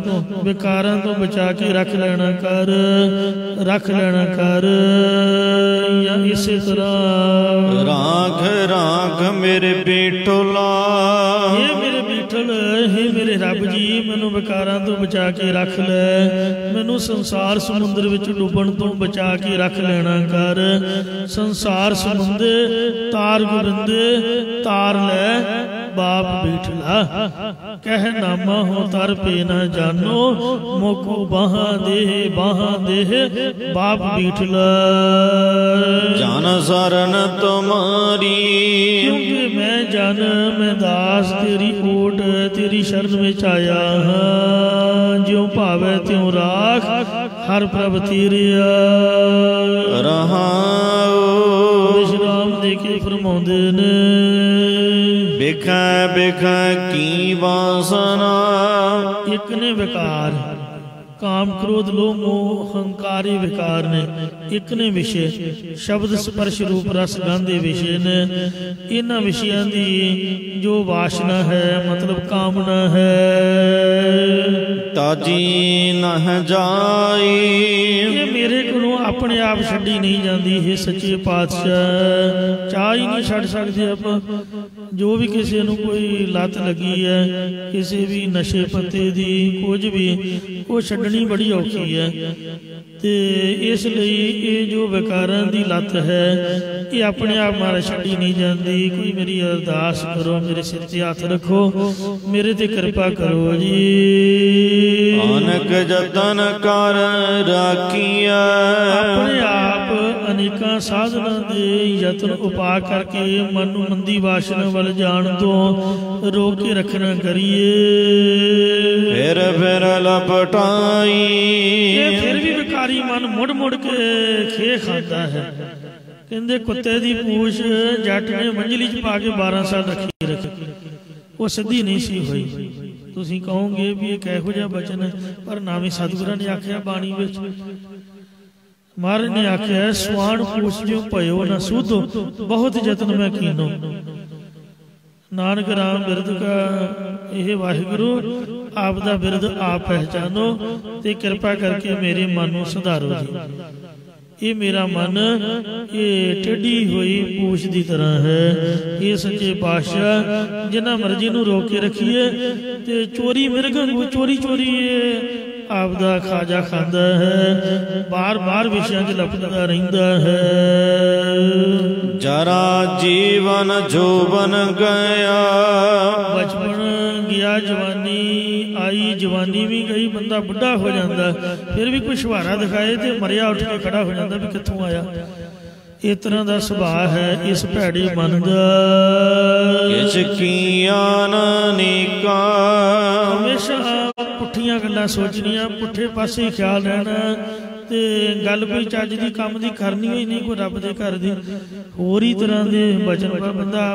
विकारां तो बचा के रख लेना कर, रख लेना कर। या इसे तरह राख राख मेरे बीठला, हे मेरे बीठल, हे मेरे रब जी, मैनू विकारां तो बचा के रख ले। मैनू संसार समुंदर विच डुबण तो बचा के रख लेना कर। संसार समुंदर तार गोबिंदे तार ले बाप बीठला। कह नामा हो तर पे न जानो, मोको बाहा दे बाप बीठला। जान सरन तुम्हारी, क्योंकि मैं जन मैं दास तेरी ओट तेरी शरण में आया हाँ। ज्यों भावे त्यों राख हर प्रभ तेरिया रहाओ। विश्राम दे के फरमाउंदे ने, बिखै बिखै की वासना। एक ने विकार काम क्रोध लोभ मोह अहंकार विकार ने। एक ने विषय शब्द स्पर्श रूप रस गंध विषय ने। इन्हां विषयां दी जो वासना है मतलब कामना है, ताजी नह जाई। ये मेरे कोलों अपने आप छड्डी नहीं जाती है सच्चे पातशाह। चाह ही नहीं छड्ड सकते आपां। जो भी किसी नूं कोई लत लगी है किसी भी नशे पत्ते दी कुछ भी, वो छड्डनी बड़ी औखी है। ਤੇ ਇਸ ਲਈ ਇਹ ਜੋ ਵਿਕਾਰਾਂ ਦੀ ਲੱਤ ਹੈ ਇਹ ਆਪਣੇ ਆਪ ਮਾਰ ਛੱਡੀ ਨਹੀਂ ਜਾਂਦੀ। ਕੋਈ ਮੇਰੀ ਅਰਦਾਸ ਕਰੋ, ਮੇਰੇ ਸਿਰ ਤੇ ਹੱਥ ਰੱਖੋ, ਮੇਰੇ ਤੇ ਕਿਰਪਾ ਕਰੋ ਜੀ। ਅਨਕ ਜਤਨ ਕਰ ਰਾਖੀਐ, ਆਪਣੇ ਆਪ ਅਨੇਕਾਂ ਸਾਧਨਾਂ ਦੇ ਯਤਨ ਉਪਾਅ ਕਰਕੇ ਮਨ ਨੂੰ ਮੰਦੀ ਵਾਸ਼ਨਾ ਵੱਲ ਜਾਣ ਤੋਂ ਰੋਕ ਕੇ ਰੱਖਣਾ ਕਰੀਏ। ਫਿਰ ਲਪਟਾਈ, ਇਹ ਫਿਰ ਵੀ ਵਿਕਾਰੀ ਮਨ ਮੁੜ ਮੁੜ ਕੇ ਖੇ ਖਾਂਦਾ ਹੈ। ਕਹਿੰਦੇ ਕੁੱਤੇ ਦੀ ਪੂਛ ਜੱਟ ਨੇ ਮੰਜਲੀ 'ਚ ਪਾ ਕੇ 12 ਸਾਲ ਰੱਖੀ, ਉਹ ਸਿੱਧੀ ਨਹੀਂ ਸੀ ਹੋਈ। ਤੁਸੀਂ ਕਹੋਗੇ ਵੀ ਇਹ ਕਿਹੋ ਜਿਹਾ ਬਚਨ ਹੈ, ਪਰ ਨਾਵੇਂ ਸਤਿਗੁਰਾਂ ਨੇ ਆਖਿਆ ਬਾਣੀ ਵਿੱਚ, ਮਹਾਰਾਜ ਨੇ ਆਖਿਆ ਸਵਾਣ ਪੂਛ ਜੋ ਭਇਓ ਨਾ ਸੁਧੋ, ਬਹੁਤ ਯਤਨ ਮੈਂ ਕੀਨੋ। ਨਾਨਕ ਰਾਮ ਬਿਰਦ ਕਾ ਇਹ ਵਾਹਿਗੁਰੂ ਆਪ ਦਾ ਬਿਰਦ ਆਪ ਪਹਿਚਾਨੋ ਤੇ ਕਿਰਪਾ ਕਰਕੇ ਮੇਰੇ ਮਨ ਨੂੰ ਸੁਧਾਰੋ ਜੀ। ਇਹ ਮੇਰਾ ਮਨ ਇਹ ਟੇਢੀ ਹੋਈ ਪੂਛ ਦੀ ਤਰ੍ਹਾਂ ਹੈ। ਇਹ ਸੱਚੇ ਪਾਤਸ਼ਾਹ ਜਿਨ੍ਹਾਂ ਮਰਜ਼ੀ ਨੂੰ ਰੋਕ ਕੇ ਰੱਖੀਏ ਤੇ ਚੋਰੀ ਮਿਰਗ ਨੂੰ ਚੋਰੀ ਆਪਦਾ ਖਾਜਾ ਖਾਂਦਾ ਹੈ, ਬਾਰ ਵਿਸ਼ਿਆਂ 'ਚ ਲਪਟਦਾ ਰਹਿੰਦਾ ਹੈ। ਜਰਾ ਜੀਵਨ ਜੋਬਨ ਗਿਆ, ਬਚਪਨ ਗਿਆ, ਜਵਾਨੀ ਆਈ, ਜਵਾਨੀ ਵੀ ਗਈ, ਬੰਦਾ ਬੁੱਢਾ ਹੋ ਜਾਂਦਾ, ਫਿਰ ਵੀ ਕੋਈ ਸ਼ਵਾਰਾ ਦਿਖਾਏ ਤੇ ਮਰਿਆ ਉੱਠ ਕੇ ਖੜਾ ਹੋ ਜਾਂਦਾ ਵੀ ਕਿੱਥੋਂ ਆਇਆ। ਇਸ ਤਰ੍ਹਾਂ ਦਾ ਸੁਭਾਅ ਹੈ ਇਸ ਭੈੜੇ ਮਨ ਦਾ। ਕਿਛ ਕੀਆਂ ਅਨੇਕਾਂ, ਹਮੇਸ਼ਾ ਪੁੱਠੀਆਂ ਗੱਲਾਂ ਸੋਚਣੀਆਂ, ਪੁੱਠੇ ਪਾਸੇ ਹੀ ਖਿਆਲ ਰਹਿਣਾ, ਤੇ ਗੱਲ ਕੋਈ ਚੱਜ ਦੀ ਕੰਮ ਦੀ ਕਰਨੀ ਹੋਈ ਨਹੀਂ, ਕੋਈ ਰੱਬ ਦੇ ਘਰ ਦੀ ਹੋਰ ਹੀ ਤਰ੍ਹਾਂ ਦੇ ਬਚਨ। ਪਰ ਬੰਦਾ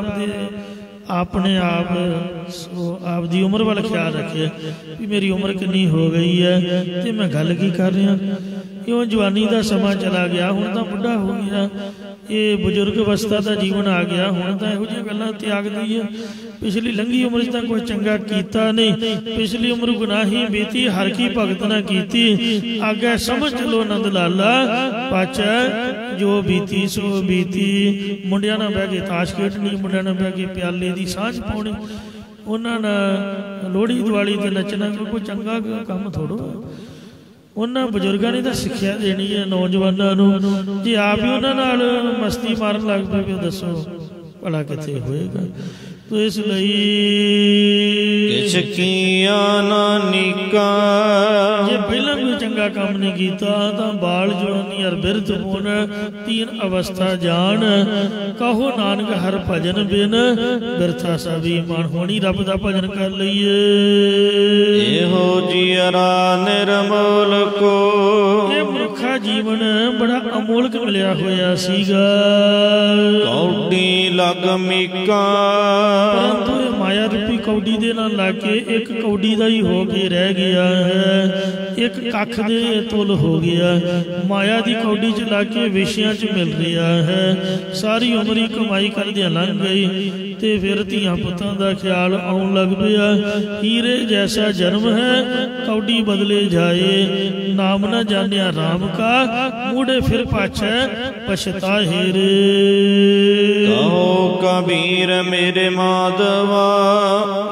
ਆਪਣੇ ਆਪ ਦੀ ਉਮਰ ਵੱਲ ਖਿਆਲ ਰੱਖੇ ਵੀ ਮੇਰੀ ਉਮਰ ਕਿੰਨੀ ਹੋ ਗਈ ਹੈ ਤੇ ਮੈਂ ਗੱਲ ਕੀ ਕਰ ਰਿਹਾ। ਕਿਉਂ ਜਵਾਨੀ ਦਾ ਸਮਾਂ ਚਲਾ ਗਿਆ, ਹੁਣ ਤਾਂ ਬੁੱਢਾ ਹੋ ਗਿਆ, ਇਹ ਬਜ਼ੁਰਗ ਅਵਸਥਾ ਦਾ ਜੀਵਨ ਆ ਗਿਆ, ਹੁਣ ਤਾਂ ਇਹੋ ਜਿਹੀਆਂ ਗੱਲਾਂ ਤਿਆਗ ਦਈਏ। ਪਿਛਲੀ ਲੰਘੀ ਉਮਰ 'ਚ ਤਾਂ ਕੁਛ ਚੰਗਾ ਕੀਤਾ ਨਹੀਂ, ਪਿਛਲੀ ਉਮਰ ਗੁਨਾਹੀ ਬੀਤੀ, ਹਰ ਕੀ ਭਗਤ ਨਾ ਕੀਤੀ, ਅੱਗੇ ਸਮਝ ਲੋ ਆਨੰਦ ਲਾਲਾ ਪਾਚਾ ਜੋ ਬੀਤੀ ਸੋ ਬੀਤੀ। ਮੁੰਡਿਆਂ ਨਾਲ ਬਹਿ ਕੇ ਤਾਸ਼ ਖੇਡਣੀ, ਮੁੰਡਿਆਂ ਨਾਲ ਬਹਿ ਕੇ ਪਿਆਲੇ ਦੀ ਸਾਂਝ ਪਾਉਣੀ, ਉਹਨਾਂ ਨਾਲ ਲੋਹੜੀ ਦਿਵਾਲੀ ਤੇ ਨੱਚਣਾ, ਕੋਈ ਚੰਗਾ ਕੰਮ ਥੋੜੋ। ਉਹਨਾਂ ਬਜ਼ੁਰਗਾਂ ਨੇ ਤਾਂ ਸਿੱਖਿਆ ਦੇਣੀ ਹੈ ਨੌਜਵਾਨਾਂ ਨੂੰ। ਜੇ ਆਪ ਹੀ ਉਹਨਾਂ ਨਾਲ ਮਸਤੀ ਮਾਰਨ ਲੱਗ ਪਏ ਦੱਸੋ ਭਲਾ ਕਿੱਥੇ ਹੋਏਗਾ। ਤੋ ਇਸ ਲਈ ਕਿਛ ਕੀਆਂ ਅਨੇਕਾਂ, ਜੇ ਪਹਿਲਾਂ ਕੋਈ ਚੰਗਾ ਕੰਮ ਨਹੀਂ ਕੀਤਾ ਤਾਂ ਬਾਲ ਜਵਾਨੀ ਅਰ ਬਿਰਧ ਹੋਣ, ਤੀਨ ਅਵਸਥਾ ਜਾਣ। ਕਹੋ ਨਾਨਕ ਹਰ ਭਜਨ ਬਿਨ ਬਿਰਥਾ ਸਭੀ ਮਨ। ਹੋਣੀ ਰੱਬ ਦਾ ਭਜਨ ਕਰ ਲਈਏ। ਇਹੋ ਜੀਅਰਾ ਨਿਰਮੋਲ ਕੋ, ਇਹ ਮਨੁੱਖਾ ਜੀਵਨ ਬੜਾ ਅਮੋਲਕ ਮਿਲਿਆ ਹੋਇਆ ਸੀਗਾ। ਕੌਡੀ ਲਗ ਮੀਕਾਂ, ਪਰੰਤੂ ਇਹ ਮਾਇਆ ਰੂਪੀ ਕੌਡੀ ਦੇ ਨਾਲ ਲੱਗ ਕੇ ਇੱਕ ਕੌਡੀ ਦਾ ਹੀ ਹੋ ਕੇ ਰਹਿ ਗਿਆ ਹੈ, ਇੱਕ ਕੱਖ ਦੇ ਤੁਲ ਹੋ ਗਿਆ। ਮਾਇਆ ਦੀ ਕੌਡੀ 'ਚ ਲੱਗ ਕੇ ਵਿਸ਼ਿਆਂ 'ਚ ਮਿਲ ਰਿਹਾ ਹੈ। ਸਾਰੀ ਉਮਰ ਹੀ ਕਮਾਈ ਕਰਦਿਆਂ ਲੰਘ ਗਈ ਤੇ ਫਿਰ ਧੀਆਂ ਪੁੱਤਾਂ ਦਾ ਖਿਆਲ ਆਉਣ ਲੱਗ ਪਿਆ। ਹੀਰੇ ਜੈਸਾ ਜਨਮ ਹੈ ਕੌਡੀ ਬਦਲੇ ਜਾਏ, ਨਾਮ ਨਾ ਜਾਣਿਆ ਰਾਮ ਕਾ, ਮੂੜੇ ਫਿਰ ਪਾਛੈ ਪਛਤਾਹੇ ਰੇ। ਕਹੋ ਕਬੀਰ ਮੇਰੇ ਮਾਧਵਾ,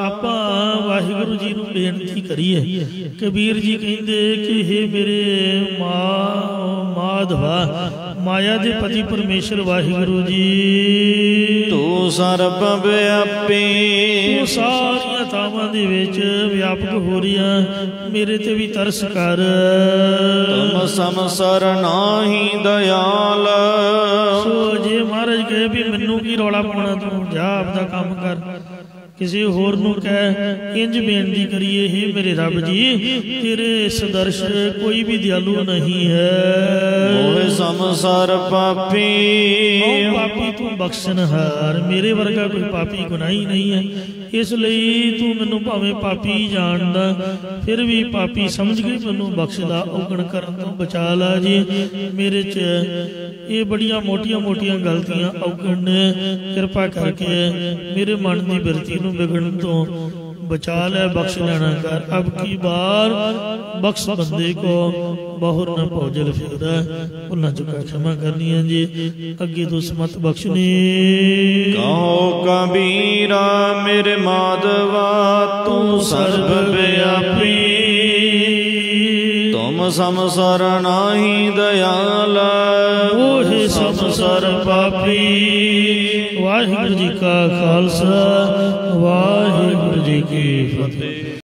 ਆਪਾਂ ਵਾਹਿਗੁਰੂ ਜੀ ਨੂੰ ਬੇਨਤੀ ਕਰੀਏ। ਕਬੀਰ ਜੀ ਕਹਿੰਦੇ ਕਿ ਹੇ ਮੇਰੇ ਮਾਧਵਾ, ਮਾਇਆ ਦੇ ਪਤੀ ਪਰਮੇਸ਼ਰ ਵਾਹਿਗੁਰੂ ਜੀ, ਤੂੰ ਸਰਬ ਵਿਆਪੀ, ਤੂੰ ਸਾਰੀਆਂ ਥਾਵਾਂ ਦੇ ਵਿੱਚ ਵਿਆਪਕ ਹੋ ਰਿਹਾ, ਮੇਰੇ ਤੇ ਵੀ ਤਰਸ ਕਰ। ਤੁਮ ਸੰਸਰ ਨਾਹੀ ਦਇਆਲ, ਸੋ ਜੇ ਮਹਾਰਾਜ ਕਹੇ ਵੀ ਮੈਨੂੰ ਕੀ ਰੌਲਾ ਪਾਉਣਾ, ਤੂੰ ਜਾ ਆਪਦਾ ਕੰਮ ਕਰ। ਕਿਸੇ ਹੋਰ ਨੂੰ ਕਹਿ ਇੰਜ ਬੇਨਤੀ ਕਰੀਏ, ਹੇ ਮੇਰੇ ਰੱਬ ਜੀ ਤੇਰੇ ਸਦਰਸ਼ ਕੋਈ ਵੀ ਦਿਆਲੂ ਨਹੀਂ ਹੈ। ਮੋਹ ਸੰਸਾਰ ਪਾਪੀ, ਪਾਪੀ ਤੂੰ ਬਖਸ਼ਣਹਾਰ, ਮੇਰੇ ਵਰਗਾ ਕੋਈ ਪਾਪੀ ਗੁਨਾਹੀ ਨਹੀਂ ਹੈ। ਇਸ ਲਈ ਤੂੰ ਮੈਨੂੰ ਭਾਵੇਂ ਪਾਪੀ ਜਾਣਦਾ, ਫਿਰ ਵੀ ਪਾਪੀ ਸਮਝ ਕੇ ਮੈਨੂੰ ਬਖਸ਼ਦਾ, ਔਗਣ ਕਰਨ ਤੋਂ ਬਚਾ ਲਾ ਜੀ। ਮੇਰੇ 'ਚ ਇਹ ਬੜੀਆਂ ਮੋਟੀਆਂ ਗਲਤੀਆਂ ਔਗਣ ਨੇ, ਕਿਰਪਾ ਕਰਕੇ ਮੇਰੇ ਮਨ ਦੀ ਬਿਰਤੀ ਨੂੰ ਵਿਗੜਨ ਤੋਂ बचा ले बख्श लेना कर। अब की बार बख्श बंदे को बहुर न भौजल फिरदा भुलना चुका क्षमा करनी है जी, अगे तो समत बख्शनी। कहो कबीरा मेरे माधवा तू सर्वव्यापी, तुम ਸੰਸਰ ਨਾਹੀ ਦਇਆਲ ਮੋਹਿ ਸੰਸਰ ਪਾਪੀ। ਵਾਹਿਗੁਰੂ ਜੀ ਕਾ ਖਾਲਸਾ, ਵਾਹਿਗੁਰੂ ਜੀ ਕੀ ਫਤਿਹ।